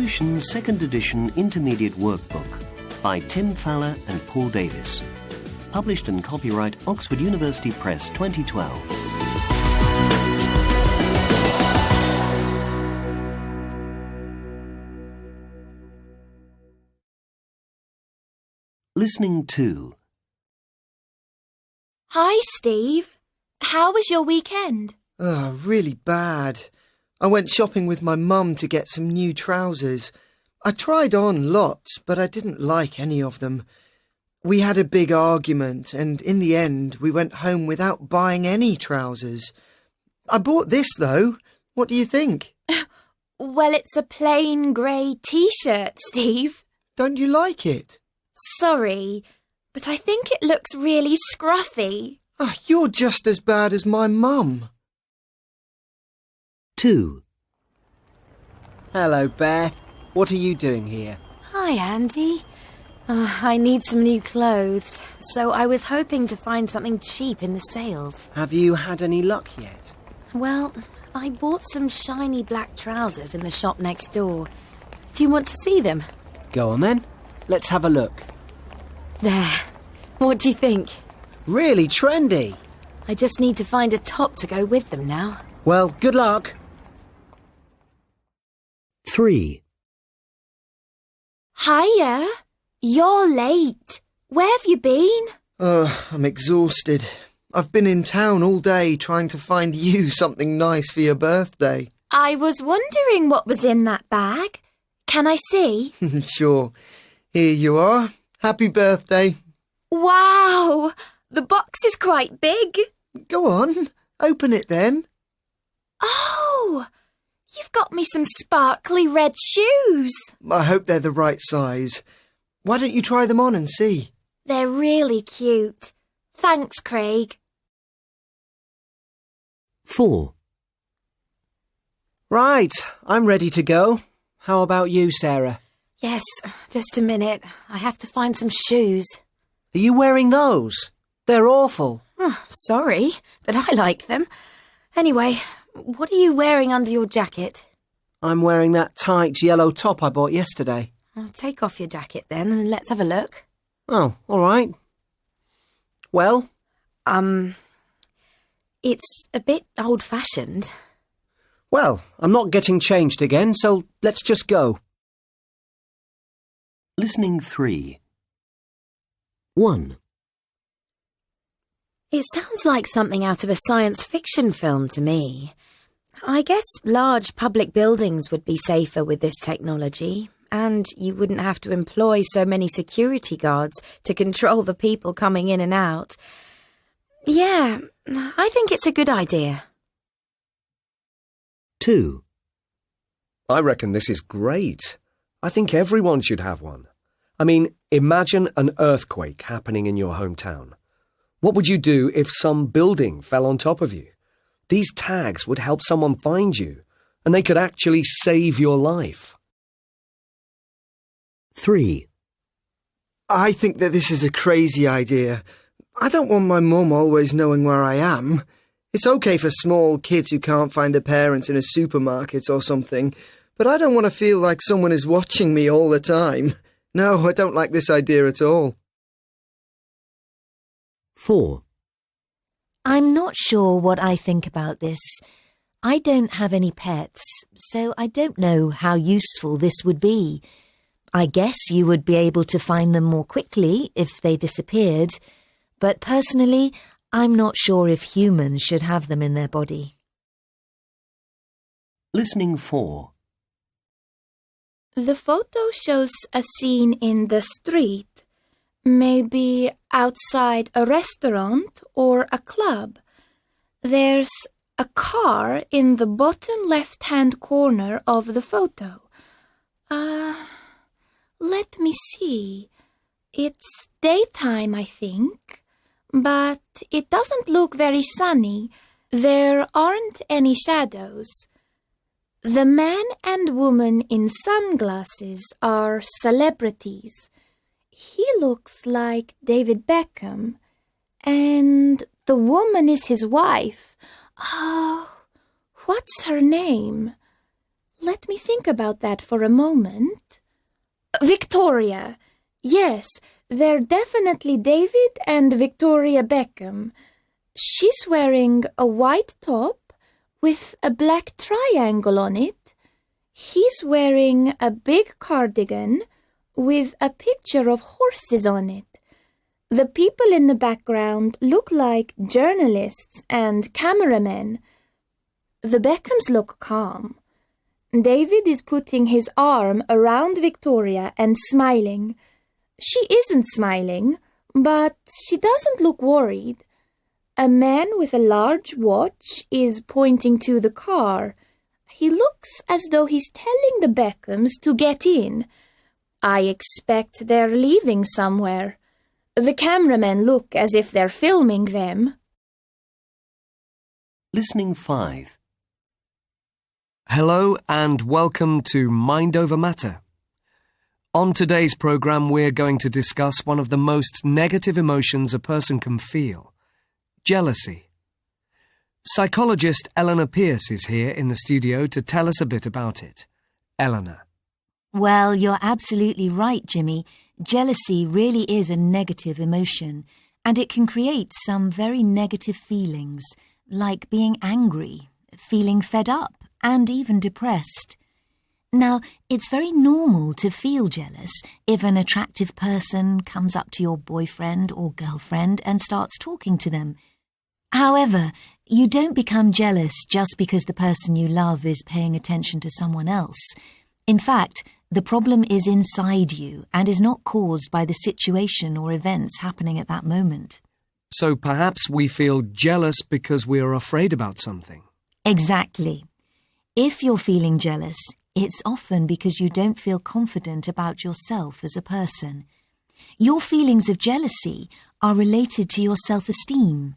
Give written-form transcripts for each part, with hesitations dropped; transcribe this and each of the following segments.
Evolution 2nd Edition Intermediate Workbook by Tim Faller and Paul Davis. Published and copyright Oxford University Press 2012. Listening 2. Hi, Steve. How was your weekend? Oh, really bad. I went shopping with my mum to get some new trousers. I tried on lots, but I didn't like any of them. We had a big argument, and in the end, we went home without buying any trousers. I bought this, though. What do you think? Well, it's a plain grey T-shirt, Steve. Don't you like it? Sorry, but I think it looks really scruffy. Oh, you're just as bad as my mum. 2. Hello, Beth. What are you doing here? Hi, Andy. I need some new clothes, so I was hoping to find something cheap in the sales. Have you had any luck yet? Well, I bought some shiny black trousers in the shop next door. Do you want to see them? Go on then. Let's have a look. There. What do you think? Really trendy. I just need to find a top to go with them now. Well, good luck. 3. Hiya. You're late. Where have you been? I'm exhausted. I've been in town all day trying to find you something nice for your birthday. I was wondering what was in that bag. Can I see? Sure. Here you are. Happy birthday. Wow! The box is quite big. Go on. Open it then. Oh! You've got me some sparkly red shoes. I hope they're the right size. Why don't you try them on and see? They're really cute. Thanks, Craig. 4. Right, I'm ready to go. How about you, Sarah? Yes, just a minute. I have to find some shoes. Are you wearing those? They're awful. Oh, sorry, but I like them. Anyway, what are you wearing under your jacket? I'm wearing that tight yellow top I bought yesterday. I'll take off your jacket then and let's have a look. Oh, all right. Well? It's a bit old-fashioned. Well, I'm not getting changed again, so let's just go. Listening 3. 1. It sounds like something out of a science fiction film to me. I guess large public buildings would be safer with this technology, and you wouldn't have to employ so many security guards to control the people coming in and out. Yeah, I think it's a good idea. 2. I reckon this is great. I think everyone should have one. I mean, imagine an earthquake happening in your hometown. What would you do if some building fell on top of you? These tags would help someone find you, and they could actually save your life. 3. I think that this is a crazy idea. I don't want my mum always knowing where I am. It's okay for small kids who can't find their parents in a supermarket or something, but I don't want to feel like someone is watching me all the time. No, I don't like this idea at all. 4. I'm not sure what I think about this. I don't have any pets, so I don't know how useful this would be. I guess you would be able to find them more quickly if they disappeared, but personally, I'm not sure if humans should have them in their body. Listening 4. The photo shows a scene in the street, maybe outside a restaurant or a club. There's a car in the bottom left-hand corner of the photo. Let me see. It's daytime, I think, but it doesn't look very sunny. There aren't any shadows. The man and woman in sunglasses are celebrities. He looks like David Beckham, and the woman is his wife. Oh, what's her name? Let me think about that for a moment. Victoria. Yes, they're definitely David and Victoria Beckham. She's wearing a white top with a black triangle on it. He's wearing a big cardigan with a picture of horses on it. The people in the background look like journalists and cameramen. The Beckhams look calm. David is putting his arm around Victoria and smiling. She isn't smiling, but she doesn't look worried. A man with a large watch is pointing to the car. He looks as though he's telling the Beckhams to get in. I expect they're leaving somewhere. The cameramen look as if they're filming them. Listening 5. Hello and welcome to Mind Over Matter. On today's programme, we're going to discuss one of the most negative emotions a person can feel: jealousy. Psychologist Eleanor Pierce is here in the studio to tell us a bit about it. Eleanor. Well, you're absolutely right, Jimmy. Jealousy really is a negative emotion, and it can create some very negative feelings, like being angry, feeling fed up, and even depressed. Now, it's very normal to feel jealous if an attractive person comes up to your boyfriend or girlfriend and starts talking to them. However, you don't become jealous just because the person you love is paying attention to someone else. In fact, the problem is inside you and is not caused by the situation or events happening at that moment. So perhaps we feel jealous because we are afraid about something. Exactly. If you're feeling jealous, it's often because you don't feel confident about yourself as a person. Your feelings of jealousy are related to your self-esteem.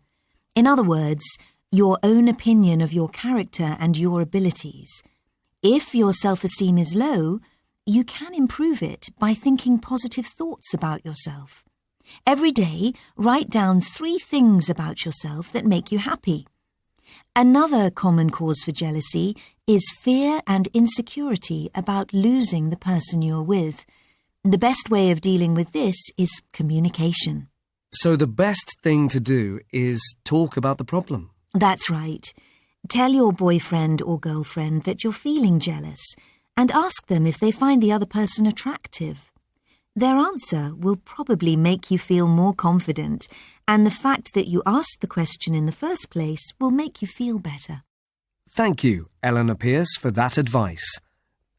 In other words, your own opinion of your character and your abilities. If your self-esteem is low, you can improve it by thinking positive thoughts about yourself. Every day, write down 3 things about yourself that make you happy. Another common cause for jealousy is fear and insecurity about losing the person you're with. The best way of dealing with this is communication. So the best thing to do is talk about the problem. That's right. Tell your boyfriend or girlfriend that you're feeling jealous and ask them if they find the other person attractive. Their answer will probably make you feel more confident, and the fact that you asked the question in the first place will make you feel better. Thank you, Eleanor Pierce, for that advice.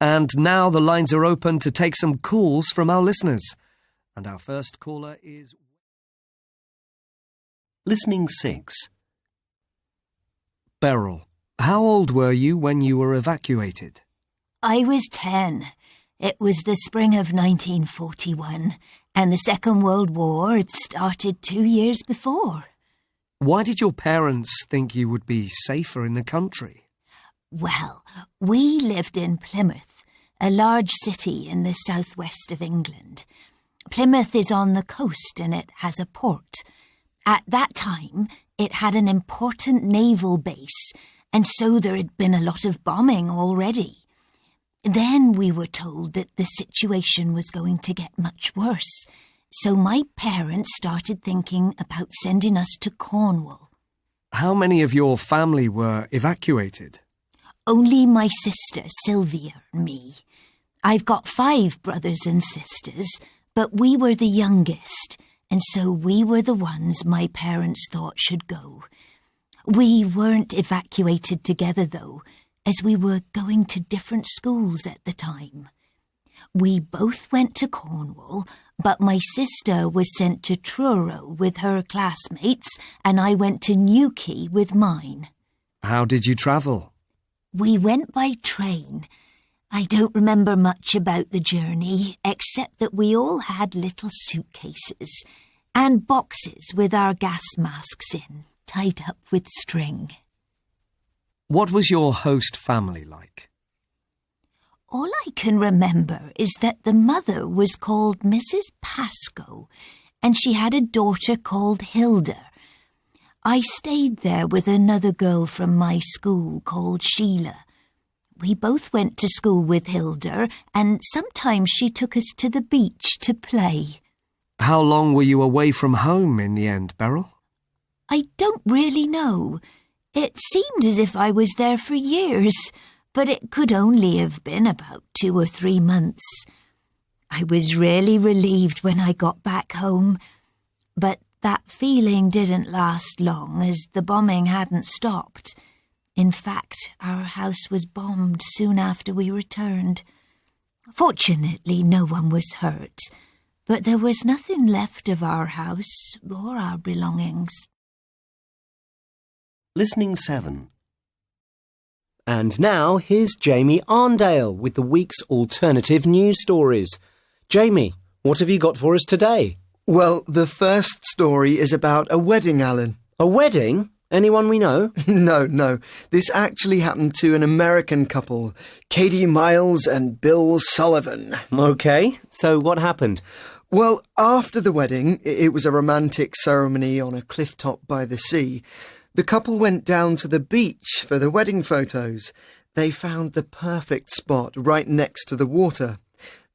And now the lines are open to take some calls from our listeners. And our first caller is... Listening 6. Beryl. How old were you when you were evacuated? I was 10. It was the spring of 1941, and the Second World War had started 2 years before. Why did your parents think you would be safer in the country? Well, we lived in Plymouth, a large city in the southwest of England. Plymouth is on the coast and it has a port. At that time, it had an important naval base, and so there had been a lot of bombing already. Then we were told that the situation was going to get much worse, so my parents started thinking about sending us to Cornwall. How many of your family were evacuated? Only my sister, Sylvia, and me. I've got 5 brothers and sisters, but we were the youngest, and so we were the ones my parents thought should go. We weren't evacuated together, though, as we were going to different schools at the time. We both went to Cornwall, but my sister was sent to Truro with her classmates, and I went to Newquay with mine. How did you travel? We went by train. I don't remember much about the journey, except that we all had little suitcases and boxes with our gas masks in, tied up with string. What was your host family like? All I can remember is that the mother was called Mrs. Pascoe, and she had a daughter called Hilda. I stayed there with another girl from my school called Sheila. We both went to school with Hilda, and sometimes she took us to the beach to play. How long were you away from home in the end, Beryl? I don't really know. It seemed as if I was there for years, but it could only have been about 2 or 3 months. I was really relieved when I got back home, but that feeling didn't last long as the bombing hadn't stopped. In fact, our house was bombed soon after we returned. Fortunately, no one was hurt, but there was nothing left of our house or our belongings. Listening 7. And now here's Jamie Arndale with the week's alternative news stories. Jamie, what have you got for us today? Well, the first story is about a wedding, Alan. A wedding? Anyone we know? No. This actually happened to an American couple, Katie Miles and Bill Sullivan. OK, so what happened? Well, after the wedding, it was a romantic ceremony on a cliff top by the sea. The couple went down to the beach for the wedding photos. They found the perfect spot right next to the water.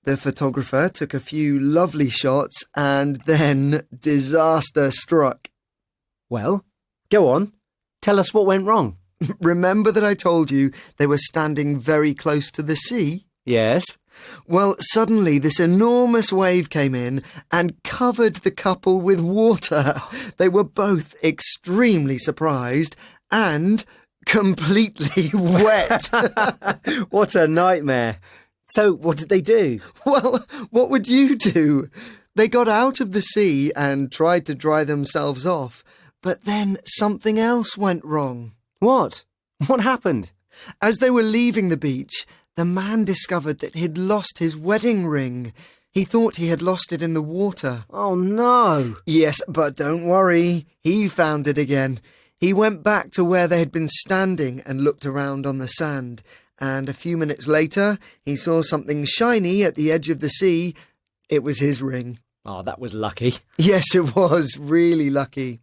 The photographer took a few lovely shots and then disaster struck. Well, go on. Tell us what went wrong. Remember that I told you they were standing very close to the sea? Yes. Well, suddenly this enormous wave came in and covered the couple with water. They were both extremely surprised and completely wet. What a nightmare. So, what did they do? Well, what would you do? They got out of the sea and tried to dry themselves off, but then something else went wrong. What? What happened? As they were leaving the beach, the man discovered that he'd lost his wedding ring. He thought he had lost it in the water. Oh, no. Yes, but don't worry. He found it again. He went back to where they had been standing and looked around on the sand. And a few minutes later, he saw something shiny at the edge of the sea. It was his ring. Oh, that was lucky. Yes, it was really lucky.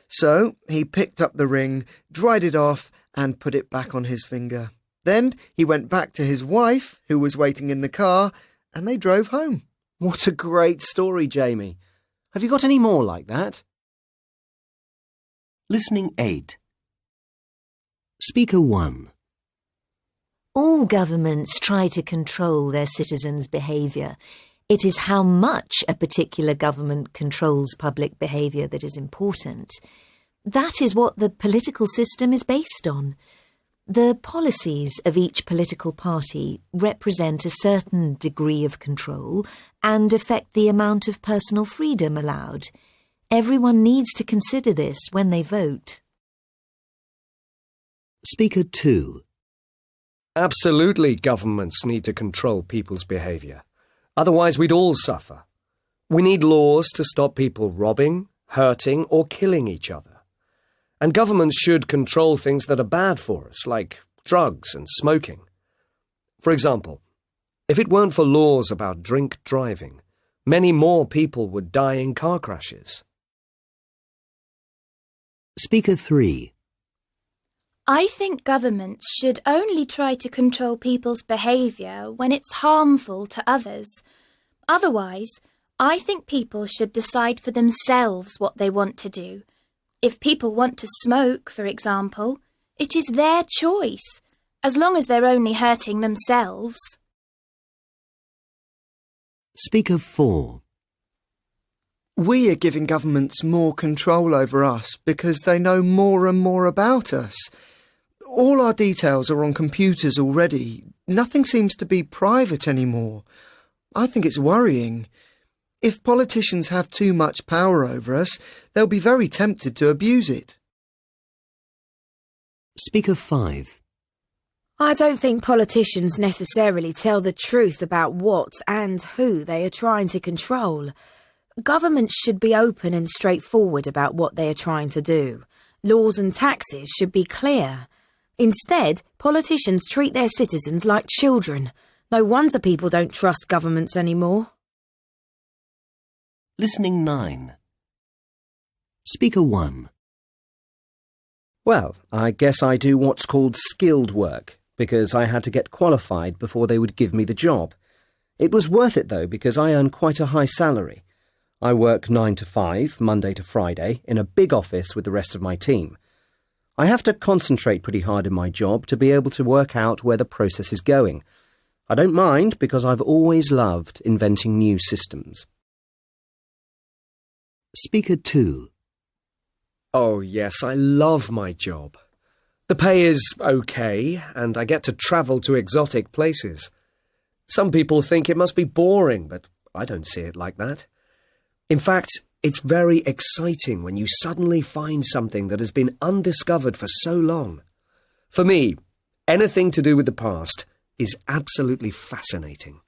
So he picked up the ring, dried it off, and put it back on his finger. Then he went back to his wife, who was waiting in the car, and they drove home. What a great story, Jamie. Have you got any more like that? Listening 8. Speaker 1. All governments try to control their citizens' behaviour. It is how much a particular government controls public behaviour that is important. That is what the political system is based on. The policies of each political party represent a certain degree of control and affect the amount of personal freedom allowed. Everyone needs to consider this when they vote. Speaker 2. Absolutely, governments need to control people's behaviour. Otherwise, we'd all suffer. We need laws to stop people robbing, hurting, or killing each other. And governments should control things that are bad for us, like drugs and smoking. For example, if it weren't for laws about drink driving, many more people would die in car crashes. Speaker 3. I think governments should only try to control people's behaviour when it's harmful to others. Otherwise, I think people should decide for themselves what they want to do. If people want to smoke, for example, it is their choice, as long as they're only hurting themselves. Speaker 4. We are giving governments more control over us because they know more and more about us. All our details are on computers already. Nothing seems to be private anymore. I think it's worrying. If politicians have too much power over us, they'll be very tempted to abuse it. Speaker 5. I don't think politicians necessarily tell the truth about what and who they are trying to control. Governments should be open and straightforward about what they are trying to do. Laws and taxes should be clear. Instead, politicians treat their citizens like children. No wonder people don't trust governments anymore. Listening 9. Speaker 1. Well, I guess I do what's called skilled work, because I had to get qualified before they would give me the job. It was worth it, though, because I earn quite a high salary. I work 9 to 5, Monday to Friday, in a big office with the rest of my team. I have to concentrate pretty hard in my job to be able to work out where the process is going. I don't mind because I've always loved inventing new systems. Speaker 2. Oh, yes, I love my job. The pay is okay, and I get to travel to exotic places. Some people think it must be boring, but I don't see it like that. In fact, it's very exciting when you suddenly find something that has been undiscovered for so long. For me, anything to do with the past is absolutely fascinating.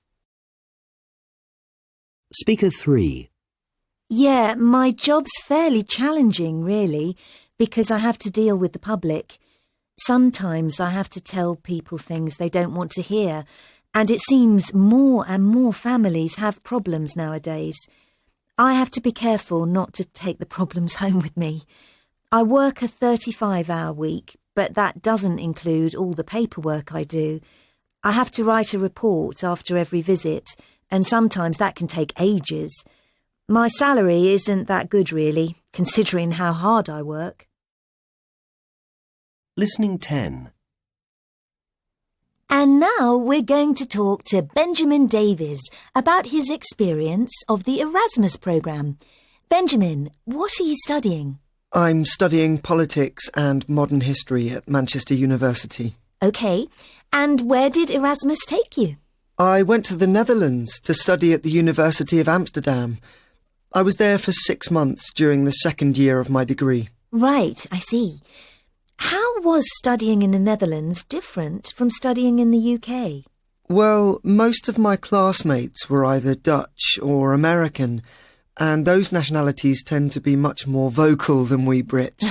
Speaker 3. Yeah, my job's fairly challenging, really, because I have to deal with the public. Sometimes I have to tell people things they don't want to hear, and it seems more and more families have problems nowadays. I have to be careful not to take the problems home with me. I work a 35-hour week, but that doesn't include all the paperwork I do. I have to write a report after every visit, and sometimes that can take ages. My salary isn't that good, really, considering how hard I work. Listening 10. And now we're going to talk to Benjamin Davies about his experience of the Erasmus programme. Benjamin, what are you studying? I'm studying politics and modern history at Manchester University. OK, and where did Erasmus take you? I went to the Netherlands to study at the University of Amsterdam. I was there for 6 months during the second year of my degree. Right, I see. How was studying in the Netherlands different from studying in the UK? Well, most of my classmates were either Dutch or American, and those nationalities tend to be much more vocal than we Brits.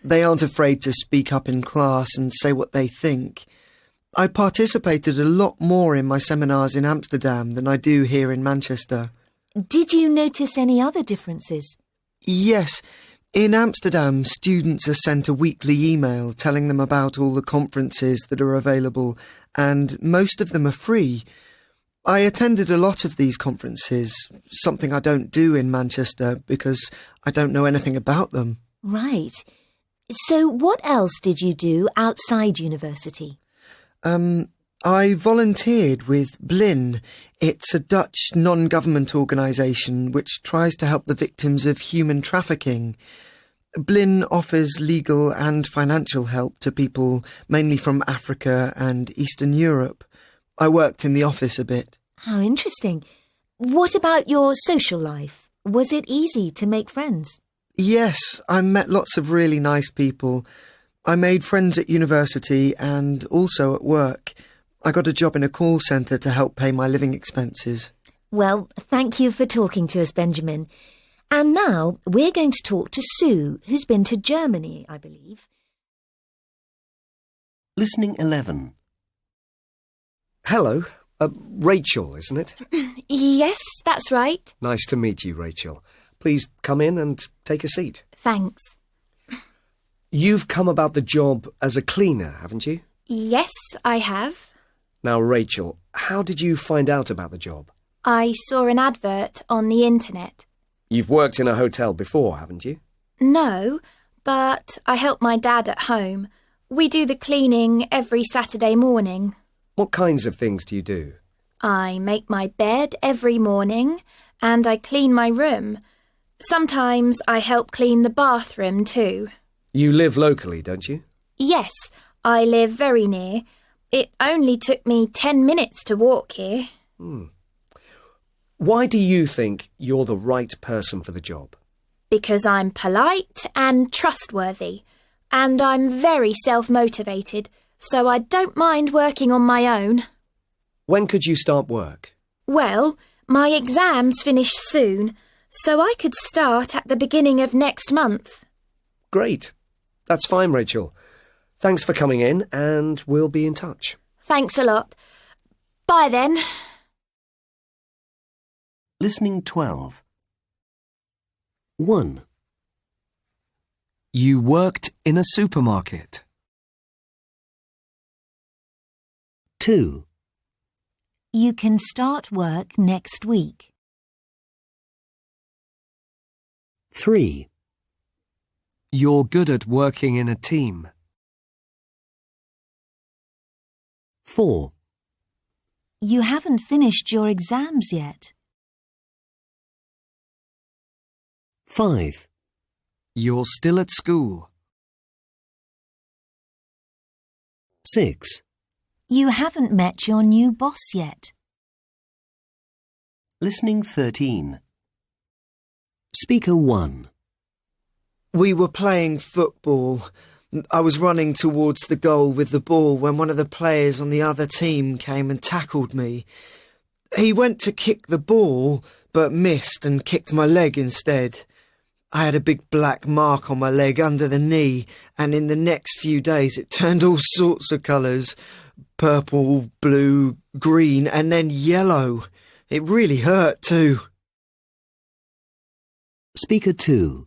They aren't afraid to speak up in class and say what they think. I participated a lot more in my seminars in Amsterdam than I do here in Manchester. Did you notice any other differences? Yes. In Amsterdam, students are sent a weekly email telling them about all the conferences that are available, and most of them are free. I attended a lot of these conferences, something I don't do in Manchester because I don't know anything about them. Right. So what else did you do outside university? I volunteered with Blin. It's a Dutch non-government organisation which tries to help the victims of human trafficking. Blin offers legal and financial help to people mainly from Africa and Eastern Europe. I worked in the office a bit. How interesting. What about your social life? Was it easy to make friends? Yes, I met lots of really nice people. I made friends at university and also at work. I got a job in a call centre to help pay my living expenses. Well, thank you for talking to us, Benjamin. And now we're going to talk to Sue, who's been to Germany, I believe. Listening 11. Hello. Rachel, isn't it? Yes, that's right. Nice to meet you, Rachel. Please come in and take a seat. Thanks. You've come about the job as a cleaner, haven't you? Yes, I have. Now, Rachel, how did you find out about the job? I saw an advert on the internet. You've worked in a hotel before, haven't you? No, but I help my dad at home. We do the cleaning every Saturday morning. What kinds of things do you do? I make my bed every morning and I clean my room. Sometimes I help clean the bathroom too. You live locally, don't you? Yes, I live very near. It only took me 10 minutes to walk here. Why do you think you're the right person for the job? Because I'm polite and trustworthy, and I'm very self-motivated, so I don't mind working on my own. When could you start work? Well, my exams finish soon, so I could start at the beginning of next month. Great. That's fine, Rachel. Thanks for coming in, and we'll be in touch. Thanks a lot. Bye then. Listening 12. 1. You worked in a supermarket. 2. You can start work next week. 3. You're good at working in a team. 4. You haven't finished your exams yet. 5. You're still at school. 6. You haven't met your new boss yet. Listening 13. Speaker 1. We were playing football. I was running towards the goal with the ball when one of the players on the other team came and tackled me. He went to kick the ball, but missed and kicked my leg instead. I had a big black mark on my leg under the knee, and in the next few days it turned all sorts of colours. Purple, blue, green, and then yellow. It really hurt too. Speaker 2.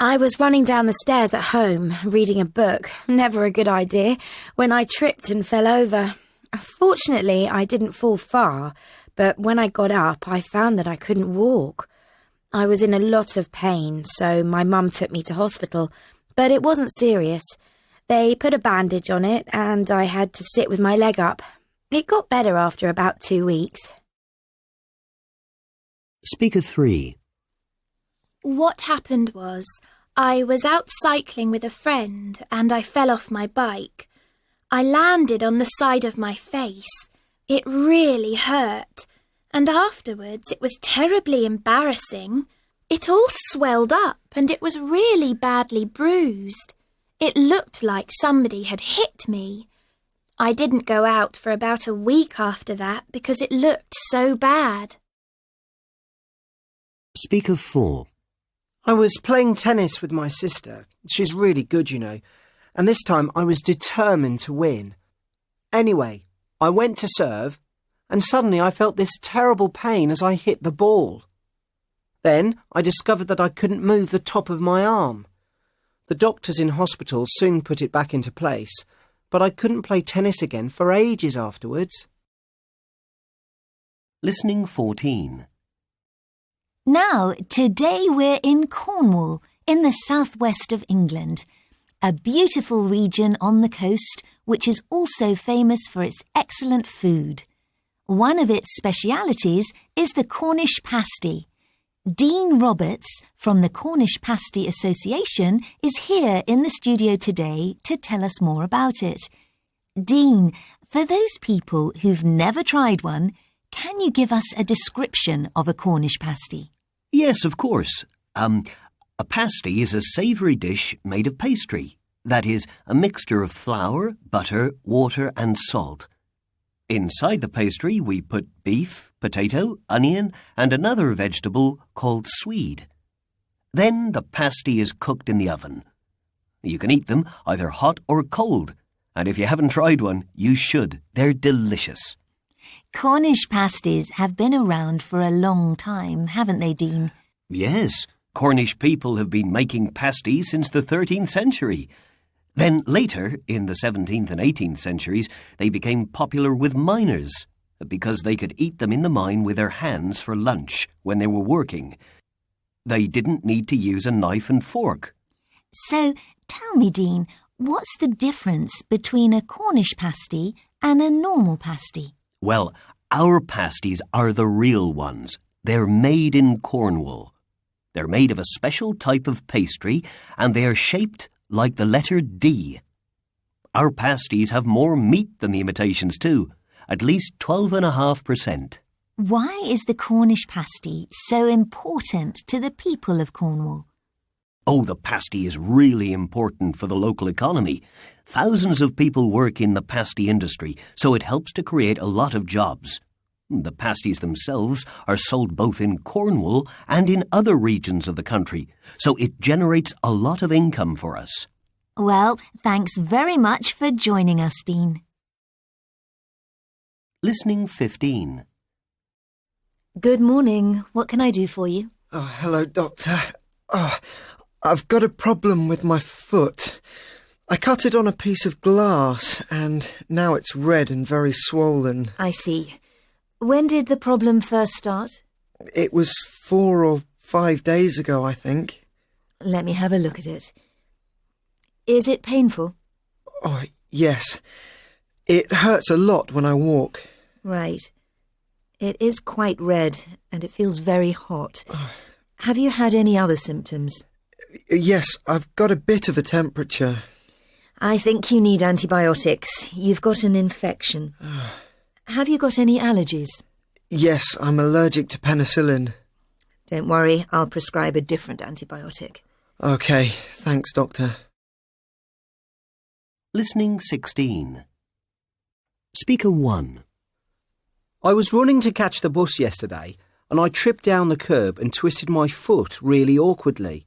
I was running down the stairs at home, reading a book, never a good idea, when I tripped and fell over. Fortunately, I didn't fall far, but when I got up, I found that I couldn't walk. I was in a lot of pain, so my mum took me to hospital, but it wasn't serious. They put a bandage on it, and I had to sit with my leg up. It got better after about 2 weeks. Speaker 3. What happened was, I was out cycling with a friend and I fell off my bike. I landed on the side of my face. It really hurt. And afterwards it was terribly embarrassing. It all swelled up and it was really badly bruised. It looked like somebody had hit me. I didn't go out for about a week after that because it looked so bad. Speaker 4. I was playing tennis with my sister. She's really good, you know. And this time I was determined to win. Anyway, I went to serve, and suddenly I felt this terrible pain as I hit the ball. Then I discovered that I couldn't move the top of my arm. The doctors in hospital soon put it back into place, but I couldn't play tennis again for ages afterwards. Listening 14. Now, today we're in Cornwall, in the southwest of England, a beautiful region on the coast which is also famous for its excellent food. One of its specialities is the Cornish pasty. Dean Roberts from the Cornish Pasty Association is here in the studio today to tell us more about it. Dean, for those people who've never tried one, can you give us a description of a Cornish pasty? Yes, of course. A pasty is a savoury dish made of pastry. That is, a mixture of flour, butter, water and salt. Inside the pastry we put beef, potato, onion and another vegetable called swede. Then the pasty is cooked in the oven. You can eat them either hot or cold, and if you haven't tried one, you should. They're delicious. Cornish pasties have been around for a long time, haven't they, Dean? Yes, Cornish people have been making pasties since the 13th century. Then later, in the 17th and 18th centuries, they became popular with miners because they could eat them in the mine with their hands for lunch when they were working. They didn't need to use a knife and fork. So, tell me, Dean, what's the difference between a Cornish pasty and a normal pasty? Well, our pasties are the real ones. They're made in Cornwall. They're made of a special type of pastry, and they are shaped like the letter D. Our pasties have more meat than the imitations too, at least 12.5%. Why is the Cornish pasty so important to the people of Cornwall? Oh, the pasty is really important for the local economy. Thousands of people work in the pasty industry, so it helps to create a lot of jobs. The pasties themselves are sold both in Cornwall and in other regions of the country, so it generates a lot of income for us. Well, thanks very much for joining us, Dean. Listening 15. Good morning. What can I do for you? Oh, hello, Doctor. I've got a problem with my foot. I cut it on a piece of glass, and now it's red and very swollen. I see. When did the problem first start? It was 4 or 5 days ago, I think. Let me have a look at it. Is it painful? Oh, yes. It hurts a lot when I walk. Right. It is quite red, and it feels very hot. Have you had any other symptoms? Yes, I've got a bit of a temperature. I think you need antibiotics. You've got an infection. Have you got any allergies? Yes, I'm allergic to penicillin. Don't worry, I'll prescribe a different antibiotic. OK, thanks, Doctor. Listening 16. Speaker 1. I was running to catch the bus yesterday, and I tripped down the curb and twisted my foot really awkwardly.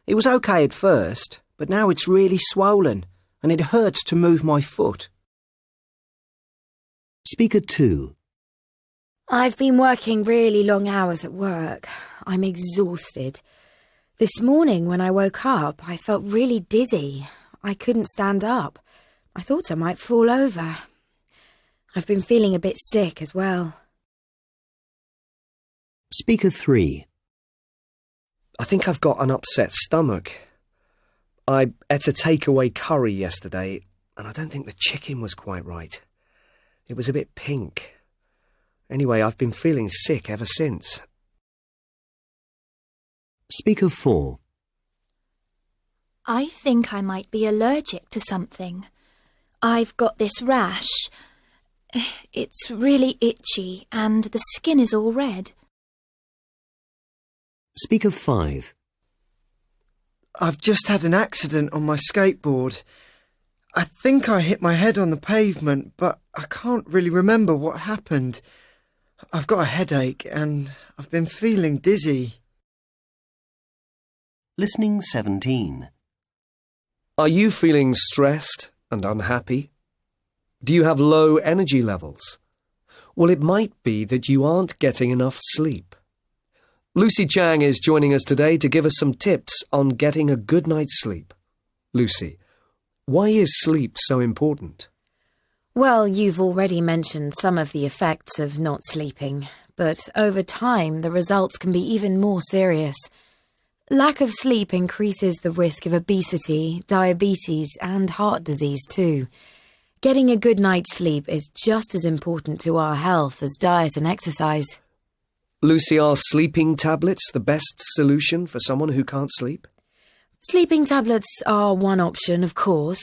It was OK at first, but now it's really swollen, and it hurts to move my foot. Speaker 2. I've been working really long hours at work. I'm exhausted. This morning when I woke up, I felt really dizzy. I couldn't stand up. I thought I might fall over. I've been feeling a bit sick as well. Speaker 3. I think I've got an upset stomach. I ate a takeaway curry yesterday, and I don't think the chicken was quite right. It was a bit pink. Anyway, I've been feeling sick ever since. Speaker 4. I think I might be allergic to something. I've got this rash. It's really itchy and the skin is all red. Speaker 5. I've just had an accident on my skateboard. I think I hit my head on the pavement, but I can't really remember what happened. I've got a headache and I've been feeling dizzy. Listening 17. Are you feeling stressed and unhappy? Do you have low energy levels? Well, it might be that you aren't getting enough sleep. Lucy Chang is joining us today to give us some tips on getting a good night's sleep. Lucy, why is sleep so important? Well, you've already mentioned some of the effects of not sleeping, but over time the results can be even more serious. Lack of sleep increases the risk of obesity, diabetes and heart disease too. Getting a good night's sleep is just as important to our health as diet and exercise. Lucy, are sleeping tablets the best solution for someone who can't sleep? Sleeping tablets are one option, of course,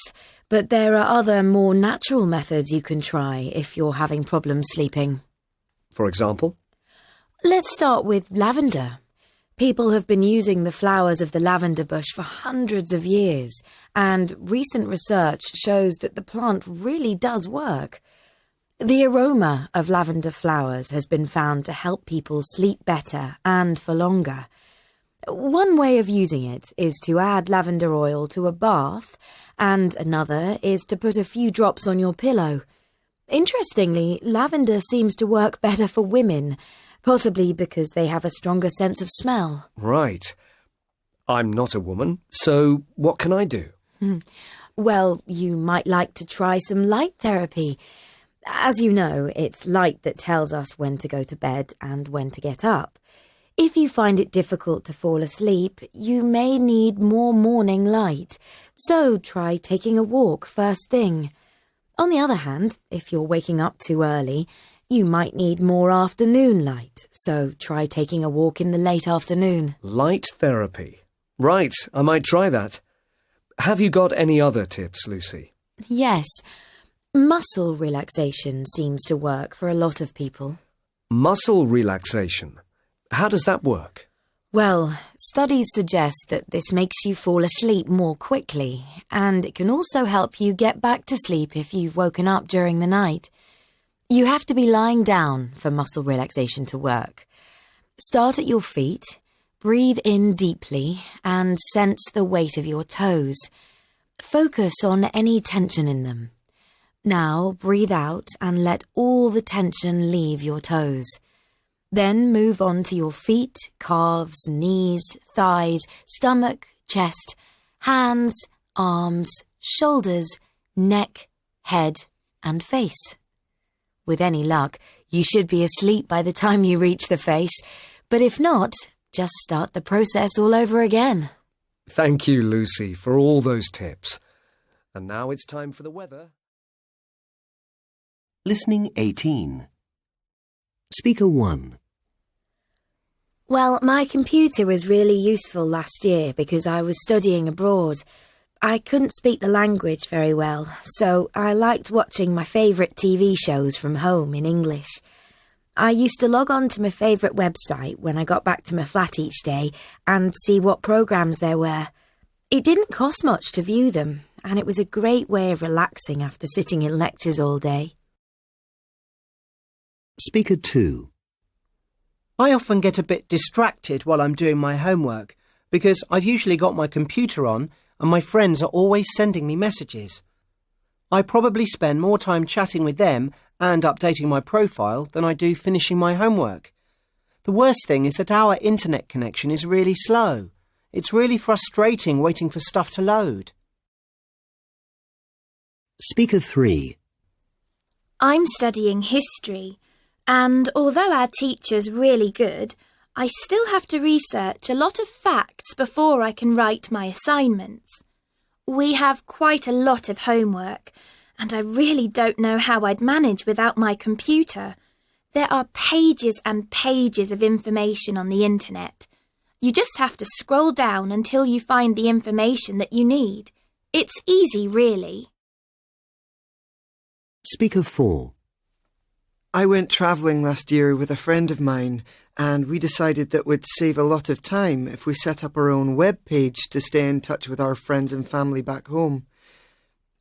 but there are other more natural methods you can try if you're having problems sleeping. For example? Let's start with lavender. People have been using the flowers of the lavender bush for hundreds of years, and recent research shows that the plant really does work. The aroma of lavender flowers has been found to help people sleep better and for longer. One way of using it is to add lavender oil to a bath, and another is to put a few drops on your pillow. Interestingly, lavender seems to work better for women, possibly because they have a stronger sense of smell. Right. I'm not a woman, so what can I do? Well, you might like to try some light therapy. As you know, it's light that tells us when to go to bed and when to get up. If you find it difficult to fall asleep, you may need more morning light, so try taking a walk first thing. On the other hand, if you're waking up too early, you might need more afternoon light, so try taking a walk in the late afternoon. Light therapy. Right, I might try that. Have you got any other tips, Lucy? Yes. Muscle relaxation seems to work for a lot of people. Muscle relaxation. How does that work? Well, studies suggest that this makes you fall asleep more quickly, and it can also help you get back to sleep if you've woken up during the night. You have to be lying down for muscle relaxation to work. Start at your feet, breathe in deeply, and sense the weight of your toes. Focus on any tension in them. Now breathe out and let all the tension leave your toes. Then move on to your feet, calves, knees, thighs, stomach, chest, hands, arms, shoulders, neck, head, and face. With any luck, you should be asleep by the time you reach the face, but if not, just start the process all over again. Thank you, Lucy, for all those tips. And now it's time for the weather. Listening 18. Speaker 1. Well, my computer was really useful last year because I was studying abroad. I couldn't speak the language very well, so I liked watching my favourite TV shows from home in English. I used to log on to my favourite website when I got back to my flat each day and see what programmes there were. It didn't cost much to view them, and it was a great way of relaxing after sitting in lectures all day. Speaker 2. I often get a bit distracted while I'm doing my homework because I've usually got my computer on and my friends are always sending me messages. I probably spend more time chatting with them and updating my profile than I do finishing my homework. The worst thing is that our internet connection is really slow. It's really frustrating waiting for stuff to load. Speaker 3. I'm studying history, and although our teacher's really good, I still have to research a lot of facts before I can write my assignments. We have quite a lot of homework, and I really don't know how I'd manage without my computer. There are pages and pages of information on the internet. You just have to scroll down until you find the information that you need. It's easy, really. Speaker 4. I went travelling last year with a friend of mine, and we decided that we'd save a lot of time if we set up our own web page to stay in touch with our friends and family back home.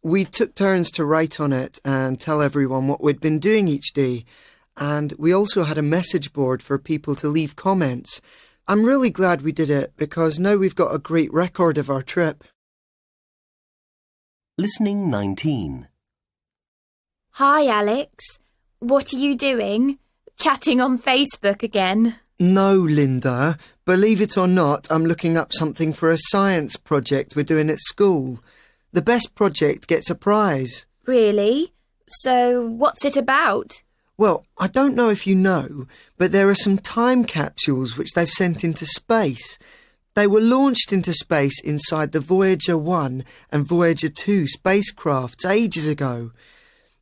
We took turns to write on it and tell everyone what we'd been doing each day, and we also had a message board for people to leave comments. I'm really glad we did it because now we've got a great record of our trip. Listening 19. Hi, Alex. What are you doing? Chatting on Facebook again? No, Linda. Believe it or not, I'm looking up something for a science project we're doing at school. The best project gets a prize. Really? So what's it about? Well, I don't know if you know, but there are some time capsules which they've sent into space. They were launched into space inside the Voyager 1 and Voyager 2 spacecrafts ages ago.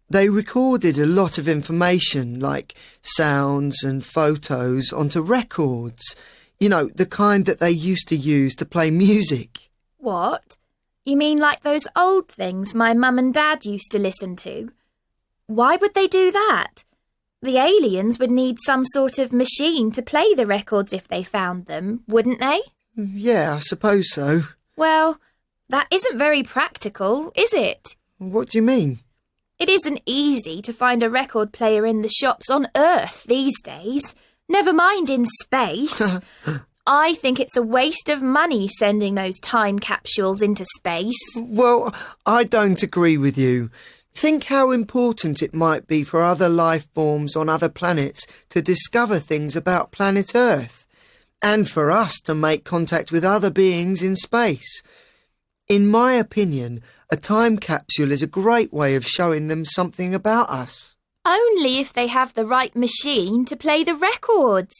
They recorded a lot of information, like sounds and photos, onto records. You know, the kind that they used to use to play music. What? You mean like those old things my mum and dad used to listen to? Why would they do that? The aliens would need some sort of machine to play the records if they found them, wouldn't they? Yeah, I suppose so. Well, that isn't very practical, is it? What do you mean? It isn't easy to find a record player in the shops on Earth these days, never mind in space. I think it's a waste of money sending those time capsules into space. Well, I don't agree with you. Think how important it might be for other life forms on other planets to discover things about planet Earth, and for us to make contact with other beings in space. In my opinion, a time capsule is a great way of showing them something about us. Only if they have the right machine to play the records.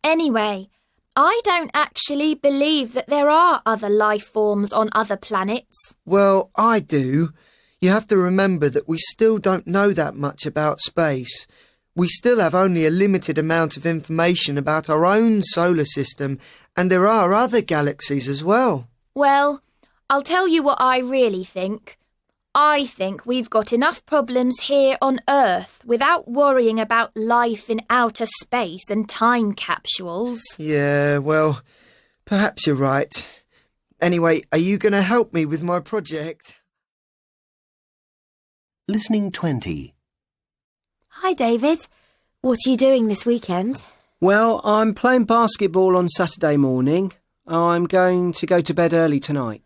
Anyway, I don't actually believe that there are other life forms on other planets. Well, I do. You have to remember that we still don't know that much about space. We still have only a limited amount of information about our own solar system, and there are other galaxies as well. Well, I'll tell you what I really think. I think we've got enough problems here on Earth without worrying about life in outer space and time capsules. Yeah, well, perhaps you're right. Anyway, are you going to help me with my project? Listening 20. Hi, David. What are you doing this weekend? Well, I'm playing basketball on Saturday morning. I'm going to go to bed early tonight.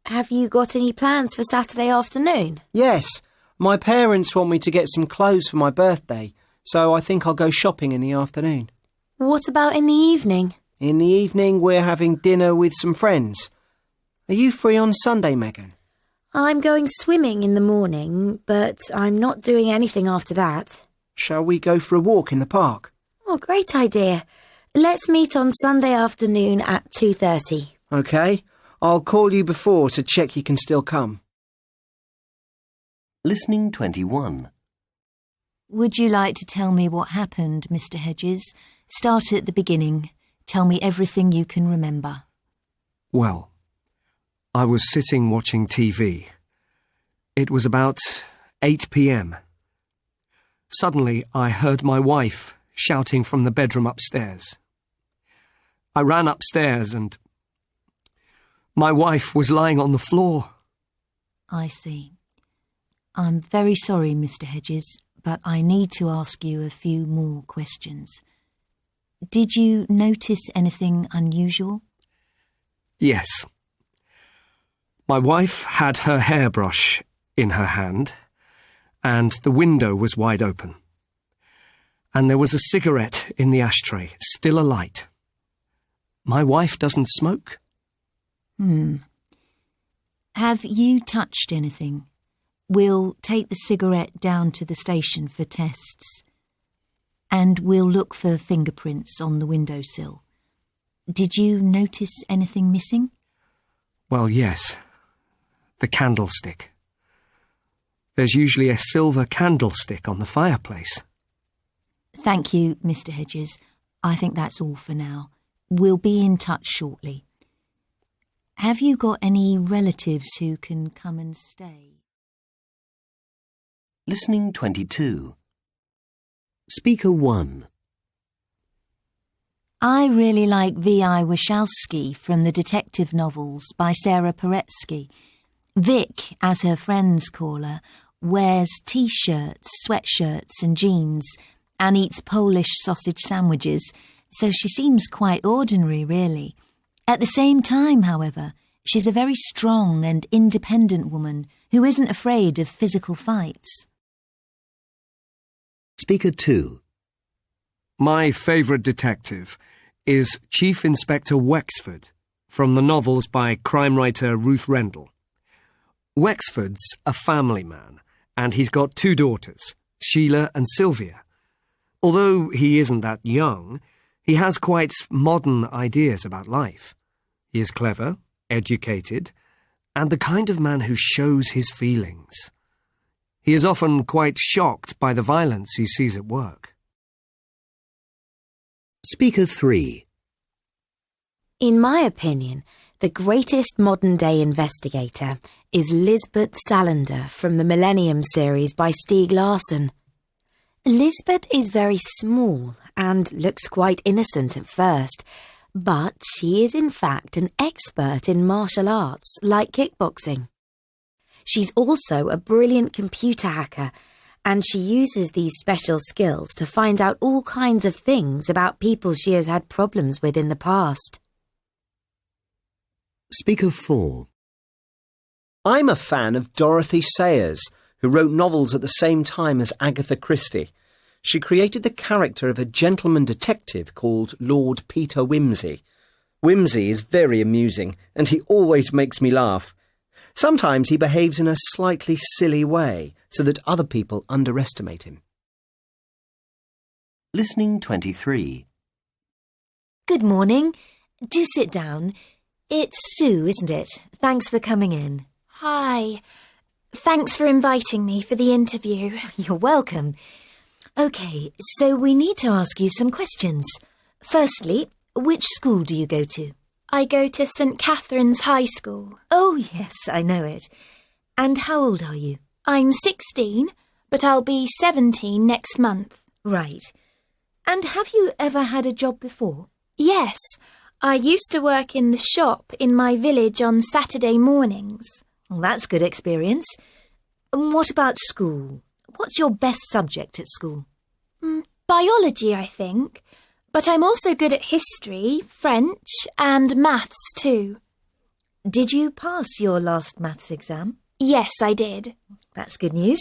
Have you got any plans for Saturday afternoon? Yes, my parents want me to get some clothes for my birthday, so I think I'll go shopping in the afternoon. What about in the evening? In the evening, we're having dinner with some friends. Are you free on Sunday, Megan? I'm going swimming in the morning, but I'm not doing anything after that. Shall we go for a walk in the park? Oh, great idea. Let's meet on Sunday afternoon at 2:30. OK. I'll call you before to check you can still come. Listening 21. Would you like to tell me what happened, Mr. Hedges? Start at the beginning. Tell me everything you can remember. Well, I was sitting watching TV. It was about 8 p.m. Suddenly, I heard my wife shouting from the bedroom upstairs. I ran upstairs and my wife was lying on the floor. I see. I'm very sorry, Mr. Hedges, but I need to ask you a few more questions. Did you notice anything unusual? Yes. My wife had her hairbrush in her hand, and the window was wide open. And there was a cigarette in the ashtray, still alight. My wife doesn't smoke. Have you touched anything? We'll take the cigarette down to the station for tests. And we'll look for fingerprints on the windowsill. Did you notice anything missing? Well, yes. The candlestick. There's usually a silver candlestick on the fireplace. Thank you, Mr. Hedges. I think that's all for now. We'll be in touch shortly. Have you got any relatives who can come and stay? Listening 22. Speaker 1. I really like V.I. Wachowski from the detective novels by Sarah Paretsky. Vic, as her friends call her, wears T-shirts, sweatshirts and jeans and eats Polish sausage sandwiches, so she seems quite ordinary, really. At the same time, however, she's a very strong and independent woman who isn't afraid of physical fights. Speaker 2. My favourite detective is Chief Inspector Wexford from the novels by crime writer Ruth Rendell. Wexford's a family man, and he's got 2 daughters, Sheila and Sylvia. Although he isn't that young, he has quite modern ideas about life. He is clever, educated, and the kind of man who shows his feelings. He is often quite shocked by the violence he sees at work. Speaker 3. In my opinion, the greatest modern-day investigator is Lisbeth Salander from the Millennium series by Stieg Larsson. Lisbeth is very small and looks quite innocent at first, but she is in fact an expert in martial arts like kickboxing. She's also a brilliant computer hacker, and she uses these special skills to find out all kinds of things about people she has had problems with in the past. Speaker 4. I'm a fan of Dorothy Sayers, who wrote novels at the same time as Agatha Christie. She created the character of a gentleman detective called Lord Peter Wimsey. Wimsey is very amusing, and he always makes me laugh. Sometimes he behaves in a slightly silly way, so that other people underestimate him. Listening 23. Good morning. Do sit down. It's Sue, isn't it? Thanks for coming in. Hi. Thanks for inviting me for the interview. You're welcome. OK, so we need to ask you some questions. Firstly, which school do you go to? I go to St. Catherine's High School. Oh, yes, I know it. And how old are you? I'm 16, but I'll be 17 next month. Right. And have you ever had a job before? Yes, I used to work in the shop in my village on Saturday mornings. Well, that's good experience. And what about school? What's your best subject at school? Biology, I think. But I'm also good at history, French and maths too. Did you pass your last maths exam? Yes, I did. That's good news.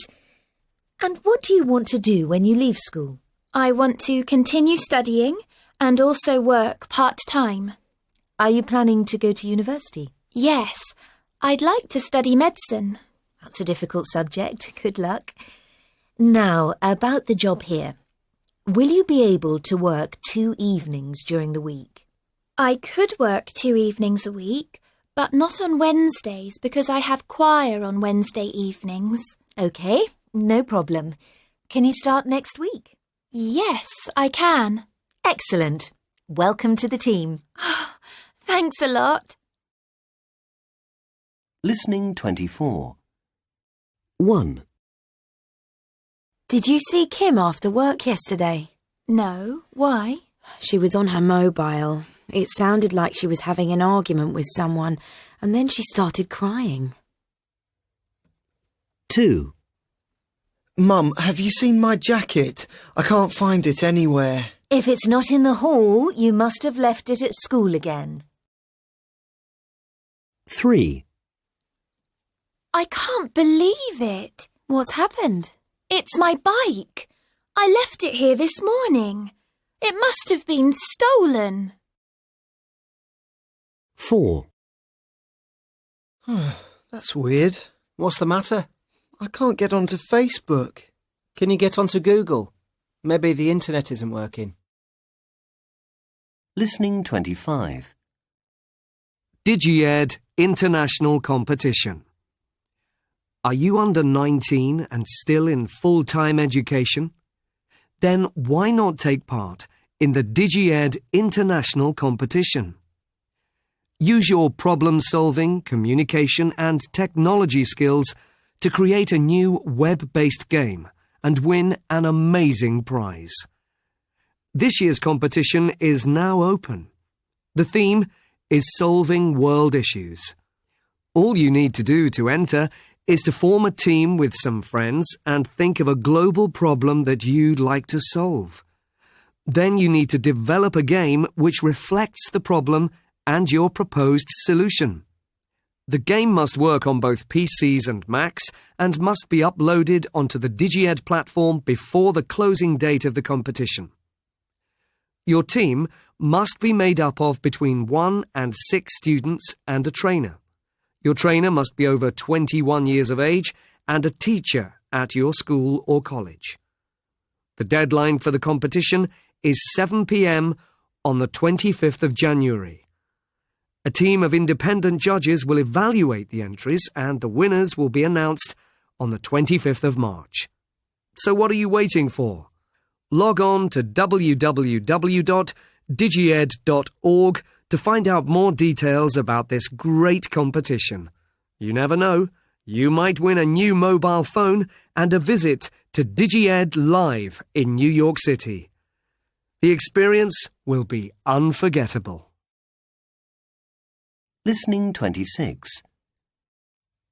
And what do you want to do when you leave school? I want to continue studying and also work part-time. Are you planning to go to university? Yes. I'd like to study medicine. That's a difficult subject. Good luck. Now, about the job here. Will you be able to work 2 evenings during the week? I could work 2 evenings a week, but not on Wednesdays because I have choir on Wednesday evenings. OK, no problem. Can you start next week? Yes, I can. Excellent. Welcome to the team. Thanks a lot. Listening 24. 1. Did you see Kim after work yesterday? No, why? She was on her mobile. It sounded like she was having an argument with someone, and then she started crying. 2. Mum, have you seen my jacket? I can't find it anywhere. If it's not in the hall, you must have left it at school again. 3. I can't believe it. What's happened? It's my bike. I left it here this morning. It must have been stolen. 4. That's weird. What's the matter? I can't get onto Facebook. Can you get onto Google? Maybe the internet isn't working. Listening 25. DigiEd International Competition. Are you under 19 and still in full-time education? Then why not take part in the DigiEd International Competition? Use your problem-solving, communication and technology skills to create a new web-based game and win an amazing prize. This year's competition is now open. The theme is solving world issues. All you need to do to enter is to form a team with some friends and think of a global problem that you'd like to solve. Then you need to develop a game which reflects the problem and your proposed solution. The game must work on both PCs and Macs and must be uploaded onto the DigiEd platform before the closing date of the competition. Your team must be made up of between 1 and 6 students and a trainer. Your trainer must be over 21 years of age and a teacher at your school or college. The deadline for the competition is 7 p.m. on the 25th of January. A team of independent judges will evaluate the entries and the winners will be announced on the 25th of March. So what are you waiting for? Log on to www.digied.org to find out more details about this great competition. You never know, you might win a new mobile phone and a visit to DigiEd Live in New York City. The experience will be unforgettable. Listening 26.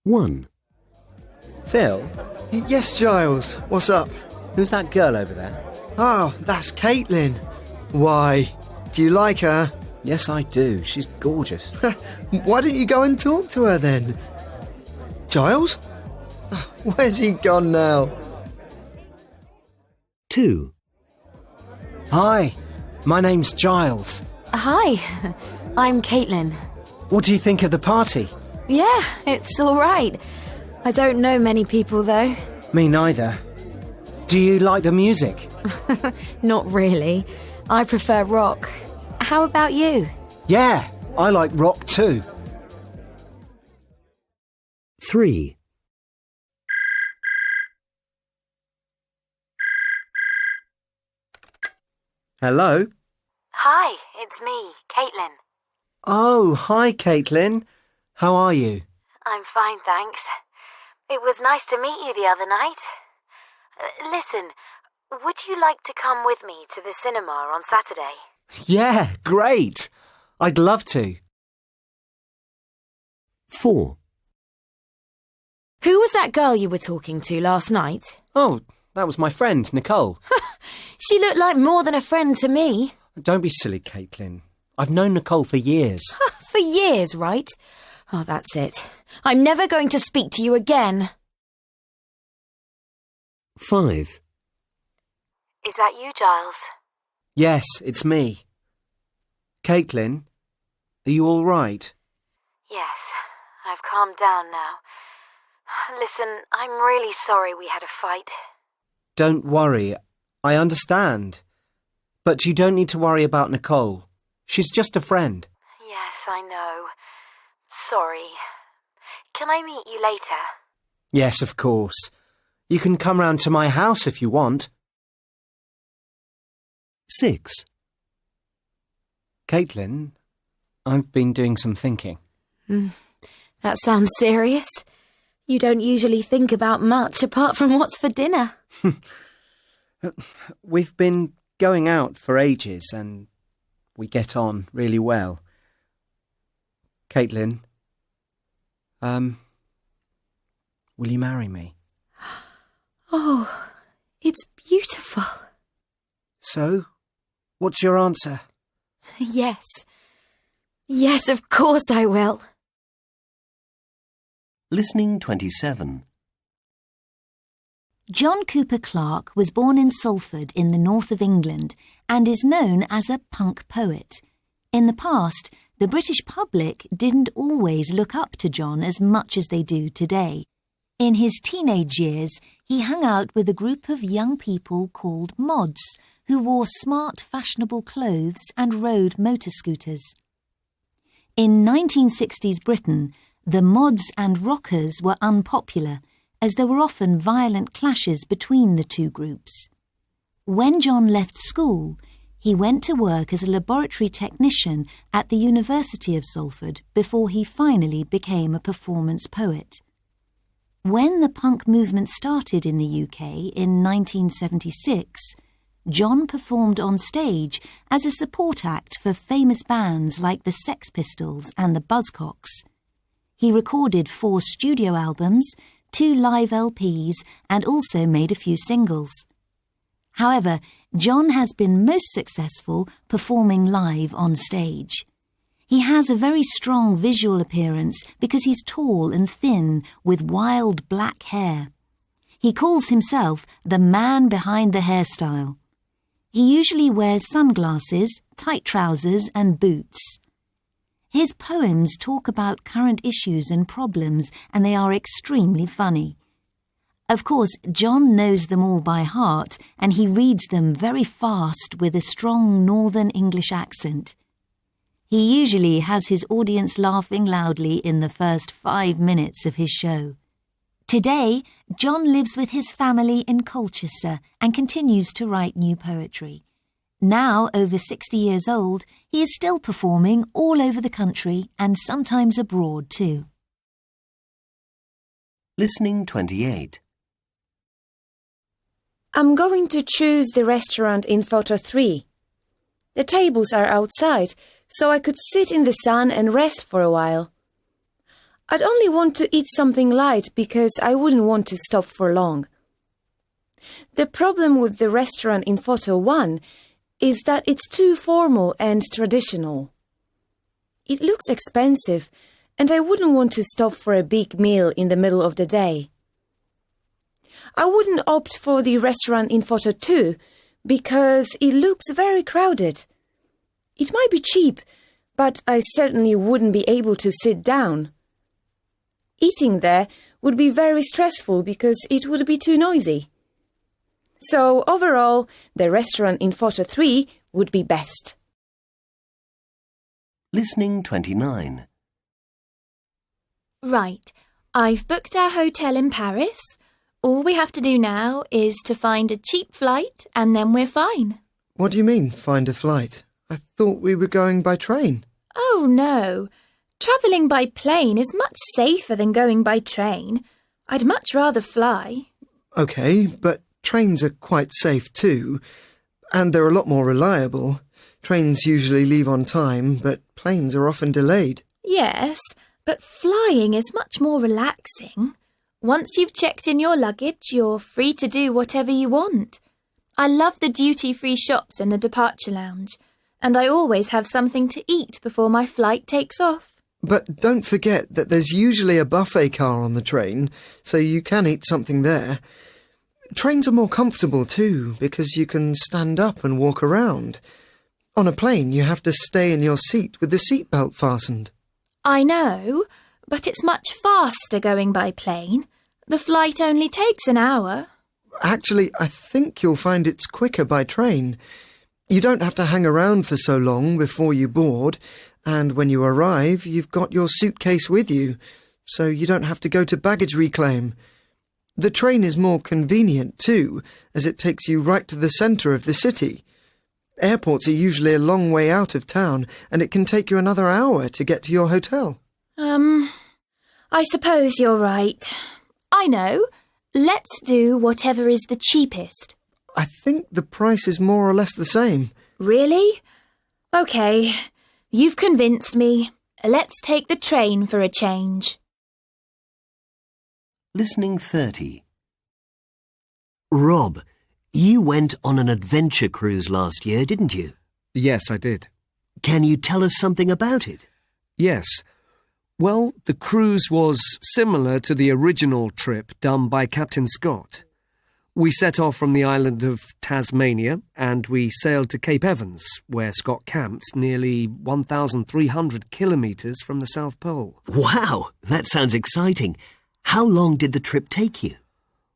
1. Phil, Yes, Giles. What's up? who's that girl over there? Oh, that's Caitlin. Why? Do you like her? Yes, I do. She's gorgeous. Why don't you go and talk to her then? Giles? Where's he gone now? 2. Hi, my name's Giles. Hi, I'm Caitlin. What do you think of the party? Yeah, it's all right. I don't know many people, though. Me neither. Do you like the music? Not really. I prefer rock. How about you? Yeah, I like rock too. 3. Hello? Hi, it's me, Caitlin. Oh, hi, Caitlin. How are you? I'm fine, thanks. It was nice to meet you the other night. Listen, would you like to come with me to the cinema on Saturday? Yeah, great. I'd love to. 4. Who was that girl you were talking to last night? Oh, that was my friend, Nicole. She looked like more than a friend to me. Don't be silly, Caitlin. I've known Nicole for years. For years, right? Oh, that's it. I'm never going to speak to you again. 5. Is that you, Giles? Yes, it's me. Caitlin, are you all right? Yes, I've calmed down now. Listen, I'm really sorry we had a fight. Don't worry. I understand. But you don't need to worry about Nicole. She's just a friend. Yes, I know. Sorry. Can I meet you later? Yes, of course. You can come round to my house if you want. 6. Caitlin, I've been doing some thinking. That sounds serious. You don't usually think about much apart from what's for dinner. We've been going out for ages and we get on really well. Caitlin, will you marry me? Oh, it's beautiful. So, what's your answer? Yes. Yes, of course I will. Listening 27. John Cooper Clarke was born in Salford in the north of England and is known as a punk poet. In the past, the British public didn't always look up to John as much as they do today. In his teenage years, he hung out with a group of young people called mods, who wore smart, fashionable clothes and rode motor scooters. In 1960s Britain, the mods and rockers were unpopular, as there were often violent clashes between the two groups. When John left school, he went to work as a laboratory technician at the University of Salford before he finally became a performance poet. When the punk movement started in the UK in 1976, John performed on stage as a support act for famous bands like the Sex Pistols and the Buzzcocks. He recorded 4 studio albums, 2 live LPs, and also made a few singles. However, John has been most successful performing live on stage. He has a very strong visual appearance because he's tall and thin with wild black hair. He calls himself the man behind the hairstyle. He usually wears sunglasses, tight trousers and boots. His poems talk about current issues and problems, and they are extremely funny. Of course, John knows them all by heart, and he reads them very fast with a strong Northern English accent. He usually has his audience laughing loudly in the first 5 minutes of his show. Today, John lives with his family in Colchester and continues to write new poetry. Now, over 60 years old, he is still performing all over the country and sometimes abroad too. Listening 28. I'm going to choose the restaurant in photo 3. The tables are outside, so I could sit in the sun and rest for a while. I'd only want to eat something light because I wouldn't want to stop for long. The problem with the restaurant in photo 1 is that it's too formal and traditional. It looks expensive, and I wouldn't want to stop for a big meal in the middle of the day. I wouldn't opt for the restaurant in photo 2 because it looks very crowded. It might be cheap, but I certainly wouldn't be able to sit down. Eating there would be very stressful because it would be too noisy. So overall, the restaurant in photo 3 would be best. Listening 29. Right, I've booked our hotel in Paris. All we have to do now is to find a cheap flight and then we're fine. What do you mean, find a flight? I thought we were going by train. Oh no, travelling by plane is much safer than going by train. I'd much rather fly. OK, but trains are quite safe too, and they're a lot more reliable. Trains usually leave on time, but planes are often delayed. Yes, but flying is much more relaxing. Once you've checked in your luggage, you're free to do whatever you want. I love the duty-free shops in the departure lounge, and I always have something to eat before my flight takes off. But don't forget that there's usually a buffet car on the train, so you can eat something there. Trains are more comfortable too, because you can stand up and walk around. On a plane, you have to stay in your seat with the seatbelt fastened. I know, But it's much faster going by plane. The flight only takes an hour. Actually, I think you'll find it's quicker by train. You don't have to hang around for so long before you board, and when you arrive, you've got your suitcase with you, so you don't have to go to baggage reclaim. The train is more convenient too, as it takes you right to the centre of the city. Airports are usually a long way out of town, and it can take you another hour to get to your hotel. I suppose you're right. I know. Let's do whatever is the cheapest. I think the price is more or less the same. Really? OK. You've convinced me. Let's take the train for a change. Listening 30. Rob, you went on an adventure cruise last year, didn't you? Yes, I did. Can you tell us something about it? Yes. Well, the cruise was similar to the original trip done by Captain Scott. We set off from the island of Tasmania and we sailed to Cape Evans, where Scott camped nearly 1,300 kilometres from the South Pole. Wow, that sounds exciting. How long did the trip take you?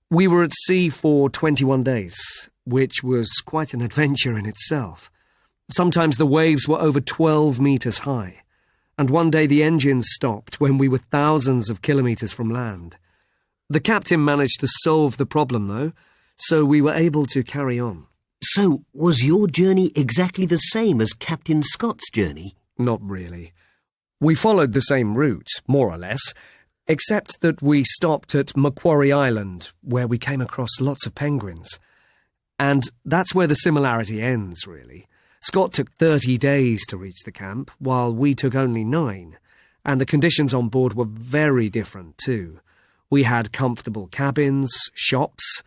We were at sea for 21 days, which was quite an adventure in itself. Sometimes the waves were over 12 metres high, and one day the engines stopped when we were thousands of kilometres from land. The captain managed to solve the problem, though, so we were able to carry on. So, was your journey exactly the same as Captain Scott's journey? Not really. We followed the same route, more or less, except that we stopped at Macquarie Island, where we came across lots of penguins. And that's where the similarity ends, really. Scott took 30 days to reach the camp, while we took only 9, and the conditions on board were very different too. We had comfortable cabins, shops,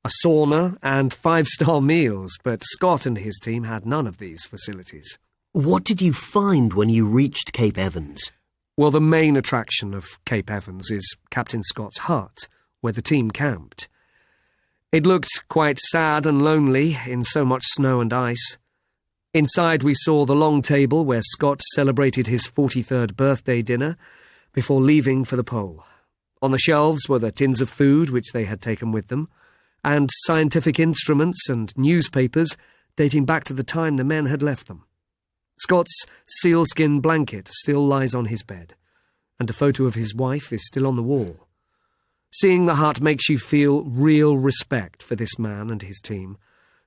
a sauna, and 5-star meals, but Scott and his team had none of these facilities. What did you find when you reached Cape Evans? Well, the main attraction of Cape Evans is Captain Scott's hut, where the team camped. It looked quite sad and lonely in so much snow and ice. Inside we saw the long table where Scott celebrated his 43rd birthday dinner before leaving for the pole. On the shelves were the tins of food which they had taken with them, and scientific instruments and newspapers dating back to the time the men had left them. Scott's sealskin blanket still lies on his bed, and a photo of his wife is still on the wall. Seeing the hut makes you feel real respect for this man and his team,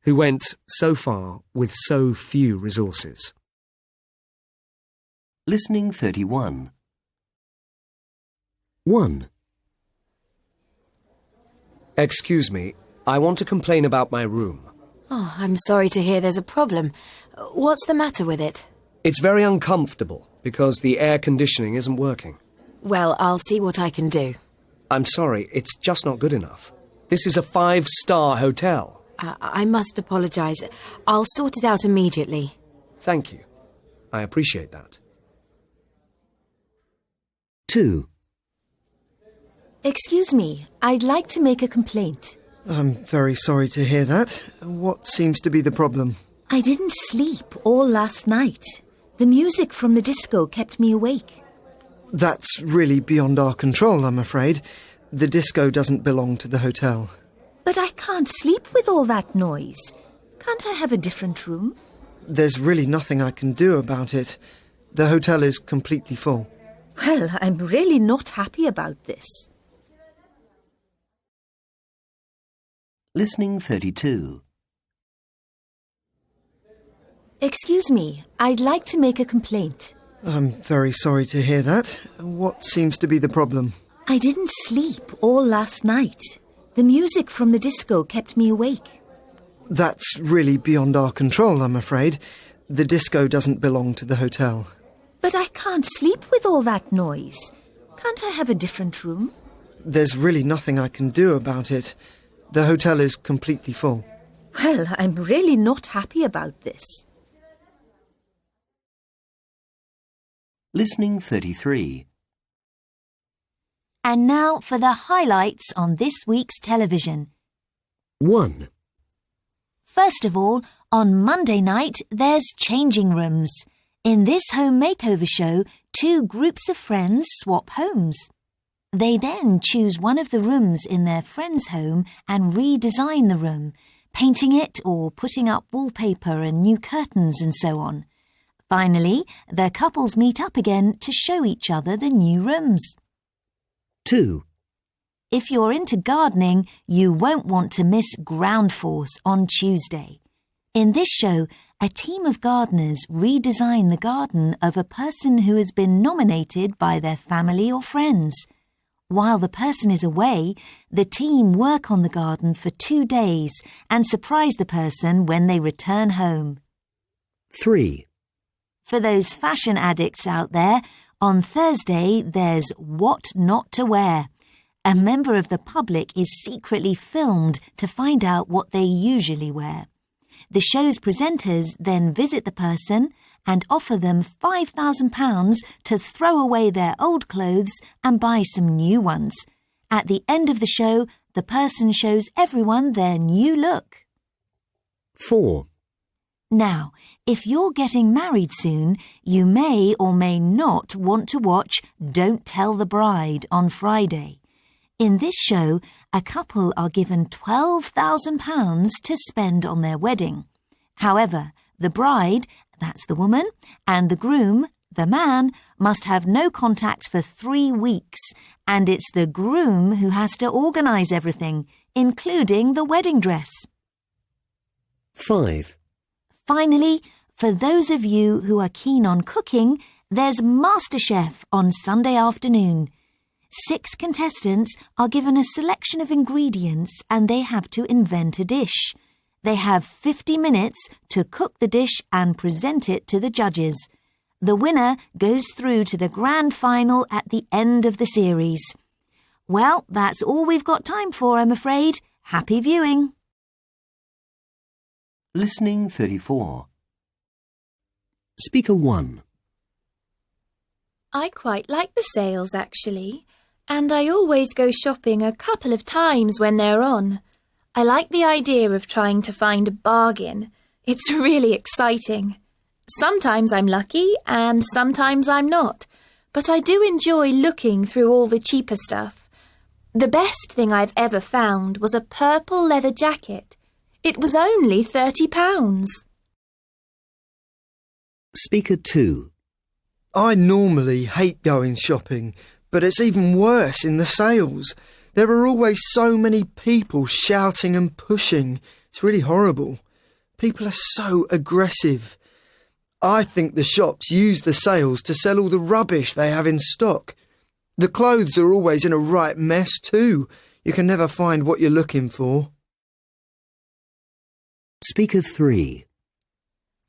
who went so far with so few resources. Listening 31. 1. Excuse me, I want to complain about my room. Oh, I'm sorry to hear there's a problem. What's the matter with it? It's very uncomfortable because the air conditioning isn't working. Well, I'll see what I can do. I'm sorry, it's just not good enough. This is a 5-star hotel. I must apologise. I'll sort it out immediately. Thank you. I appreciate that. 2. Excuse me, I'd like to make a complaint. I'm very sorry to hear that. What seems to be the problem? I didn't sleep all last night. The music from the disco kept me awake. That's really beyond our control, I'm afraid. The disco doesn't belong to the hotel. But I can't sleep with all that noise. Can't I have a different room? There's really nothing I can do about it. The hotel is completely full. Well, I'm really not happy about this. Listening 32. Excuse me, I'd like to make a complaint. I'm very sorry to hear that. What seems to be the problem? I didn't sleep all last night. The music from the disco kept me awake. That's really beyond our control, I'm afraid. The disco doesn't belong to the hotel. But I can't sleep with all that noise. Can't I have a different room? There's really nothing I can do about it. The hotel is completely full. Well, I'm really not happy about this. Listening 33. And now for the highlights on this week's television. 1. First of all, on Monday night, there's Changing Rooms. In this home makeover show, two groups of friends swap homes. They then choose one of the rooms in their friend's home and redesign the room, painting it or putting up wallpaper and new curtains and so on. Finally, the couples meet up again to show each other the new rooms. 2. If you're into gardening, you won't want to miss Ground Force on Tuesday. In this show, a team of gardeners redesign the garden of a person who has been nominated by their family or friends. While the person is away, the team work on the garden for 2 days and surprise the person when they return home. 3. For those fashion addicts out there, on Thursday there's What Not to Wear. A member of the public is secretly filmed to find out what they usually wear. The show's presenters then visit the person and offer them £5,000 to throw away their old clothes and buy some new ones. At the end of the show, the person shows everyone their new look. 4. Now, if you're getting married soon, you may or may not want to watch Don't Tell the Bride on Friday. In this show, a couple are given £12,000 to spend on their wedding. However, the bride, that's the woman, and the groom, the man, must have no contact for 3 weeks, and it's the groom who has to organise everything, including the wedding dress. 5. Finally, for those of you who are keen on cooking, there's MasterChef on Sunday afternoon. 6 contestants are given a selection of ingredients and they have to invent a dish. They have 50 minutes to cook the dish and present it to the judges. The winner goes through to the grand final at the end of the series. Well, that's all we've got time for, I'm afraid. Happy viewing. Listening 34. Speaker 1. I quite like the sales, actually, and I always go shopping a couple of times when they're on. I like the idea of trying to find a bargain. It's really exciting. Sometimes I'm lucky and sometimes I'm not, but I do enjoy looking through all the cheaper stuff. The best thing I've ever found was a purple leather jacket. It was only £30. Speaker 2. I normally hate going shopping, but it's even worse in the sales. There are always so many people shouting and pushing. It's really horrible. People are so aggressive. I think the shops use the sales to sell all the rubbish they have in stock. The clothes are always in a right mess too. You can never find what you're looking for. Speaker 3.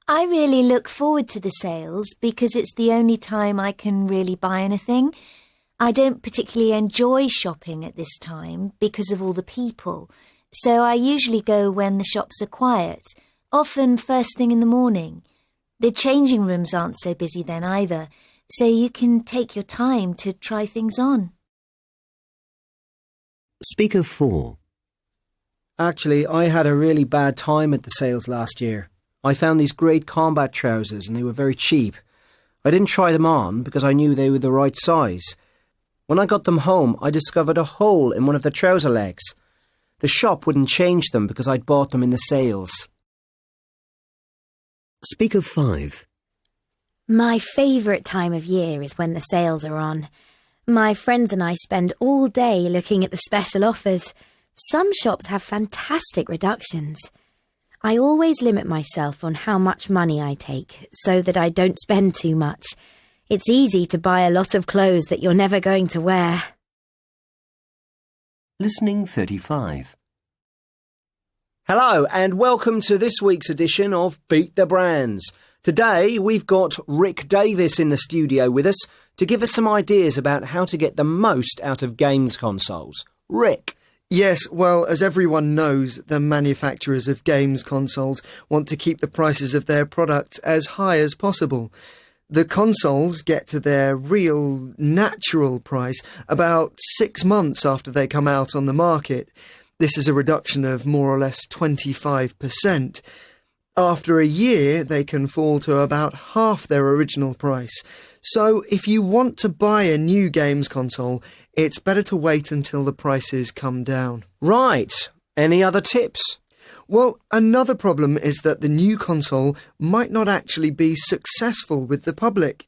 I really look forward to the sales because it's the only time I can really buy anything. I don't particularly enjoy shopping at this time because of all the people, so I usually go when the shops are quiet, often first thing in the morning. The changing rooms aren't so busy then either, so you can take your time to try things on. Speaker 4. Actually, I had a really bad time at the sales last year. I found these great combat trousers and they were very cheap. I didn't try them on because I knew they were the right size. When I got them home, I discovered a hole in one of the trouser legs. The shop wouldn't change them because I'd bought them in the sales. Speaker 5. My favourite time of year is when the sales are on. My friends and I spend all day looking at the special offers. Some shops have fantastic reductions. I always limit myself on how much money I take so that I don't spend too much. It's easy to buy a lot of clothes that you're never going to wear. Listening 35. Hello and welcome to this week's edition of Beat the Brands. Today we've got Rick Davis in the studio with us to give us some ideas about how to get the most out of games consoles. Rick. Yes, well, as everyone knows, the manufacturers of games consoles want to keep the prices of their products as high as possible. The consoles get to their real, natural price about 6 months after they come out on the market. This is a reduction of more or less 25%. After a year, they can fall to about half their original price. So if you want to buy a new games console, it's better to wait until the prices come down. Right. Any other tips? Well, another problem is that the new console might not actually be successful with the public.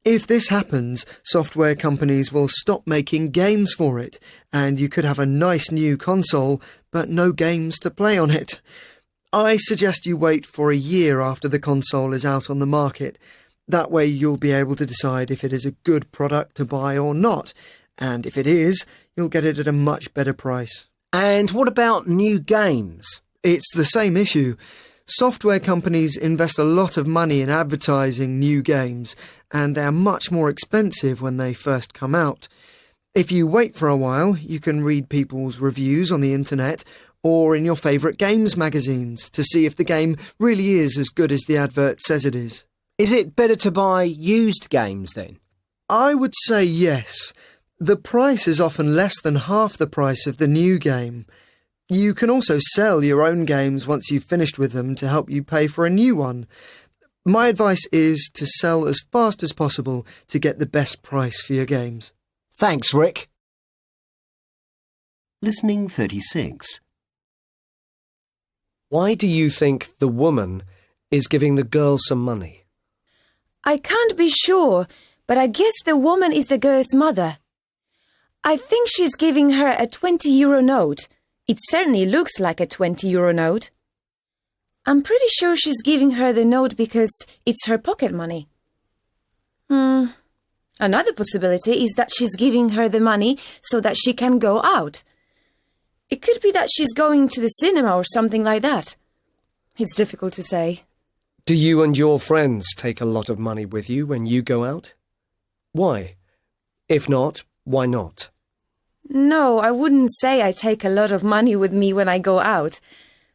If this happens, software companies will stop making games for it, and you could have a nice new console, but no games to play on it. I suggest you wait for a year after the console is out on the market. That way you'll be able to decide if it is a good product to buy or not, and if it is, you'll get it at a much better price. And what about new games? It's the same issue. Software companies invest a lot of money in advertising new games, and they're much more expensive when they first come out. If you wait for a while, you can read people's reviews on the internet or in your favourite games magazines to see if the game really is as good as the advert says it is. Is it better to buy used games then? I would say yes. The price is often less than half the price of the new game. You can also sell your own games once you've finished with them to help you pay for a new one. My advice is to sell as fast as possible to get the best price for your games. Thanks, Rick. Listening 36. Why do you think the woman is giving the girl some money? I can't be sure, but I guess the woman is the girl's mother. I think she's giving her a 20-euro note. It certainly looks like a 20-euro note. I'm pretty sure she's giving her the note because it's her pocket money. Another possibility is that she's giving her the money so that she can go out. It could be that she's going to the cinema or something like that. It's difficult to say. Do you and your friends take a lot of money with you when you go out? Why? If not, why not? No, I wouldn't say I take a lot of money with me when I go out.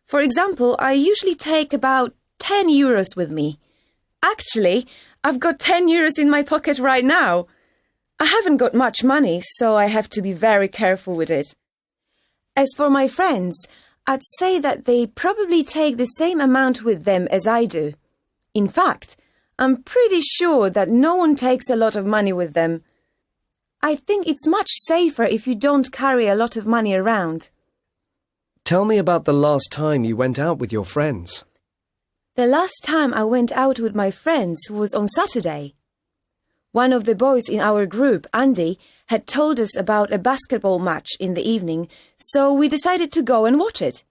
For example, I usually take about 10 euros with me. Actually, I've got 10 euros in my pocket right now. I haven't got much money, so I have to be very careful with it. As for my friends, I'd say that they probably take the same amount with them as I do. In fact, I'm pretty sure that no one takes a lot of money with them. I think it's much safer if you don't carry a lot of money around. Tell me about the last time you went out with your friends. The last time I went out with my friends was on Saturday. One of the boys in our group, Andy, had told us about a basketball match in the evening, so we decided to go and watch it.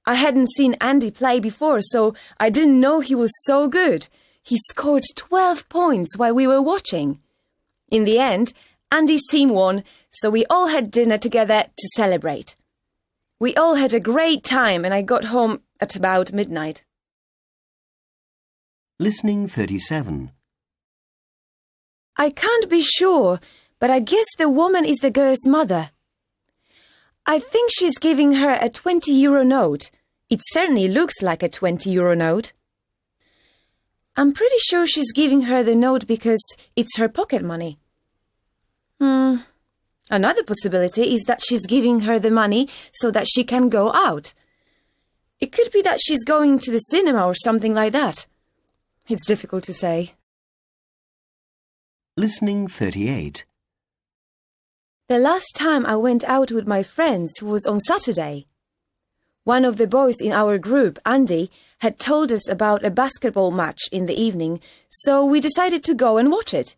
I hadn't seen Andy play before, so I didn't know he was so good. He scored 12 points while we were watching. In the end, Andy's team won, so we all had dinner together to celebrate. We all had a great time and I got home at about midnight. Listening 37. I can't be sure, but I guess the woman is the girl's mother. I think she's giving her a 20-euro note. It certainly looks like a 20-euro note. I'm pretty sure she's giving her the note because it's her pocket money. Another possibility is that she's giving her the money so that she can go out. It could be that she's going to the cinema or something like that. It's difficult to say. Listening 38. The last time I went out with my friends was on Saturday. One of the boys in our group, Andy, had told us about a basketball match in the evening, so we decided to go and watch it.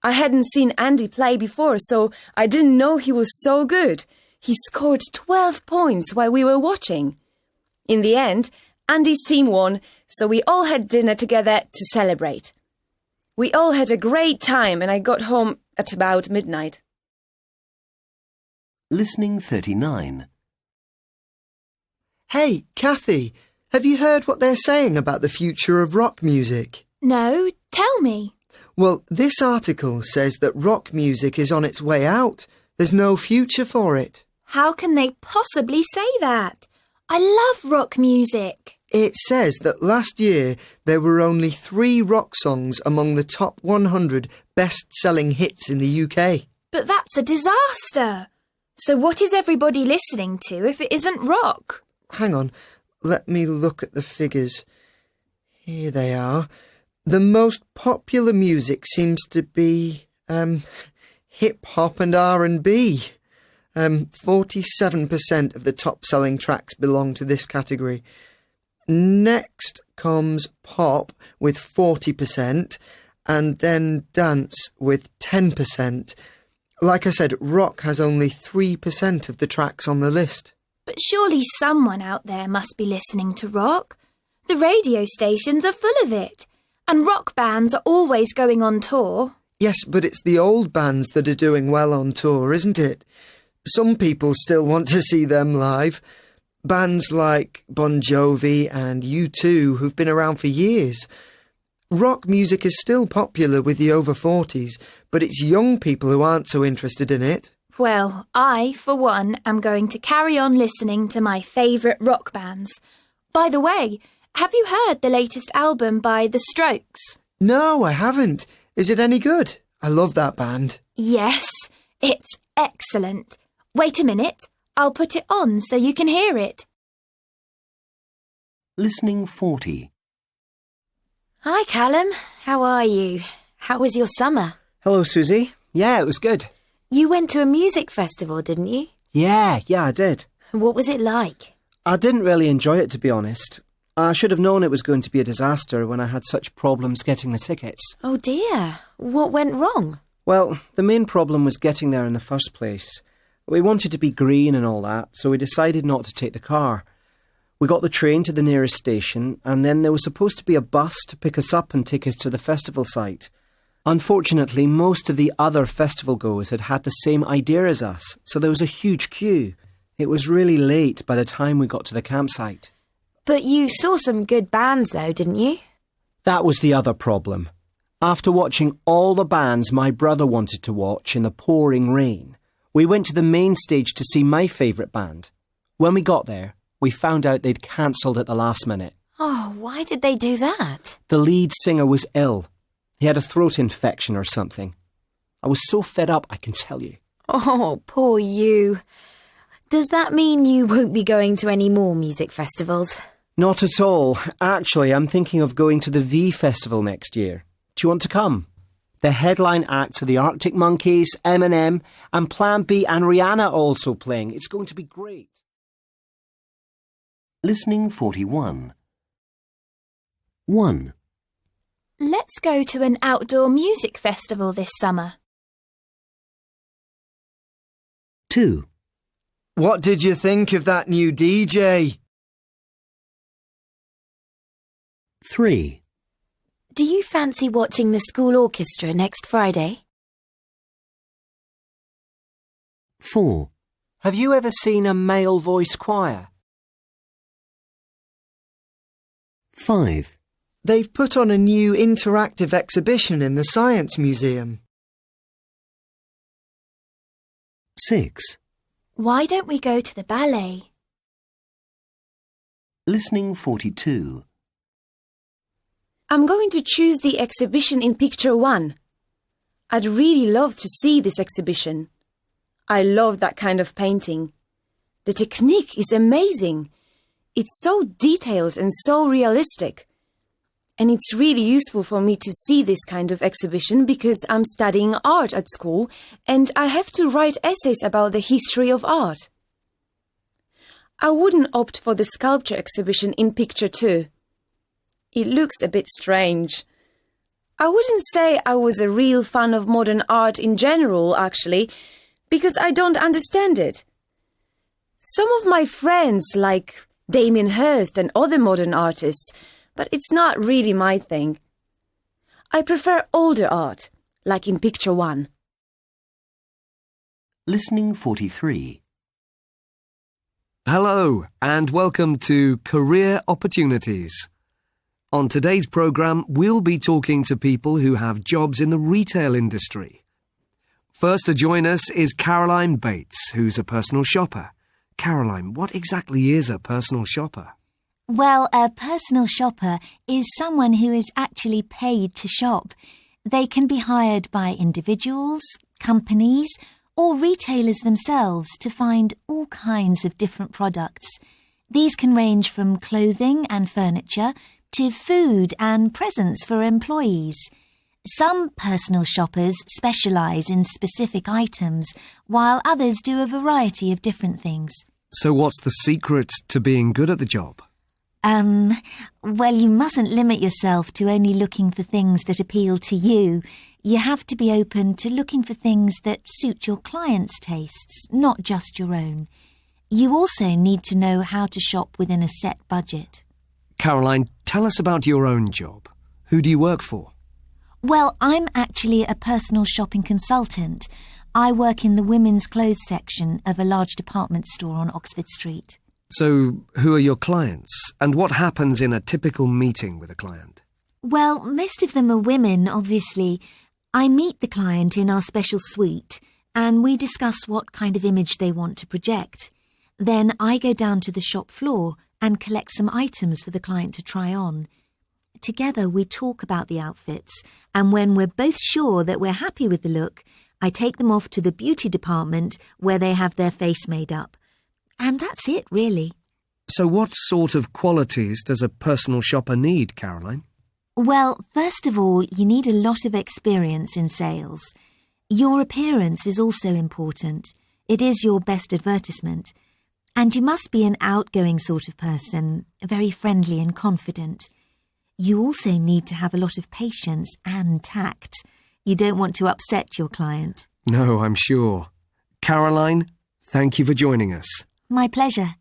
I hadn't seen Andy play before, so I didn't know he was so good. He scored 12 points while we were watching. In the end, Andy's team won, so we all had dinner together to celebrate. We all had a great time and I got home at about midnight. Listening 39. Hey, Kathy, have you heard what they're saying about the future of rock music? No, tell me. Well, this article says that rock music is on its way out. There's no future for it. How can they possibly say that? I love rock music. It says that last year there were only 3 rock songs among the top 100 best-selling hits in the UK. But that's a disaster. So what is everybody listening to if it isn't rock? Hang on, let me look at the figures. Here they are. The most popular music seems to be hip-hop and R&B. 47% of the top-selling tracks belong to this category. Next comes pop with 40%, and then dance with 10%. Like I said, rock has only 3% of the tracks on the list. But surely someone out there must be listening to rock. The radio stations are full of it, and rock bands are always going on tour. Yes, but it's the old bands that are doing well on tour, isn't it? Some people still want to see them live. Bands like Bon Jovi and U2 who've been around for years. Rock music is still popular with the over 40s, but it's young people who aren't so interested in it. Well, I, for one, am going to carry on listening to my favourite rock bands. By the way, have you heard the latest album by The Strokes? No, I haven't. Is it any good? I love that band. Yes, it's excellent. Wait a minute. I'll put it on so you can hear it. Listening 40. Hi, Callum. How are you? How was your summer? Hello, Susie. Yeah, it was good. You went to a music festival, didn't you? Yeah, I did. What was it like? I didn't really enjoy it, to be honest. I should have known it was going to be a disaster when I had such problems getting the tickets. Oh dear. What went wrong? Well, the main problem was getting there in the first place. We wanted to be green and all that, so we decided not to take the car. We got the train to the nearest station, and then there was supposed to be a bus to pick us up and take us to the festival site. Unfortunately, most of the other festival goers had had the same idea as us, so there was a huge queue. It was really late by the time we got to the campsite. But you saw some good bands though, didn't you? That was the other problem. After watching all the bands my brother wanted to watch in the pouring rain, we went to the main stage to see my favourite band. When we got there, we found out they'd cancelled at the last minute. Oh, why did they do that? The lead singer was ill. He had a throat infection or something. I was so fed up, I can tell you. Oh, poor you. Does that mean you won't be going to any more music festivals? Not at all. Actually, I'm thinking of going to the V Festival next year. Do you want to come? The headline acts are the Arctic Monkeys, Eminem, and Plan B and Rihanna are also playing. It's going to be great. Listening 41. 1. Let's go to an outdoor music festival this summer. 2. What did you think of that new DJ? 3. Do you fancy watching the school orchestra next Friday? 4. Have you ever seen a male voice choir? 5. They've put on a new interactive exhibition in the Science Museum. 6. Why don't we go to the ballet? Listening 42. I'm going to choose the exhibition in Picture 1. I'd really love to see this exhibition. I love that kind of painting. The technique is amazing. It's so detailed and so realistic. And it's really useful for me to see this kind of exhibition because I'm studying art at school and I have to write essays about the history of art. I wouldn't opt for the sculpture exhibition in Picture 2. It looks a bit strange. I wouldn't say I was a real fan of modern art in general, actually, because I don't understand it. Some of my friends like Damien Hirst and other modern artists, but it's not really my thing. I prefer older art, like in Picture 1. Listening 43. Hello, and welcome to Career Opportunities. On today's programme, we'll be talking to people who have jobs in the retail industry. First to join us is Caroline Bates, who's a personal shopper. Caroline, what exactly is a personal shopper? Well, a personal shopper is someone who is actually paid to shop. They can be hired by individuals, companies, or retailers themselves to find all kinds of different products. These can range from clothing and furniture to food and presents for employees. Some personal shoppers specialise in specific items, while others do a variety of different things. So what's the secret to being good at the job? Well, you mustn't limit yourself to only looking for things that appeal to you. You have to be open to looking for things that suit your clients' tastes, not just your own. You also need to know how to shop within a set budget. Caroline, tell us about your own job. Who do you work for? Well, I'm actually a personal shopping consultant. I work in the women's clothes section of a large department store on Oxford Street. So, who are your clients? And what happens in a typical meeting with a client? Well, most of them are women, obviously. I meet the client in our special suite, and we discuss what kind of image they want to project. Then I go down to the shop floor and collect some items for the client to try on. Together we talk about the outfits, and when we're both sure that we're happy with the look, I take them off to the beauty department where they have their face made up. And that's it, really. So what sort of qualities does a personal shopper need, Caroline? Well, first of all, you need a lot of experience in sales. Your appearance is also important. It is your best advertisement. And you must be an outgoing sort of person, very friendly and confident. You also need to have a lot of patience and tact. You don't want to upset your client. No, I'm sure. Caroline, thank you for joining us. My pleasure.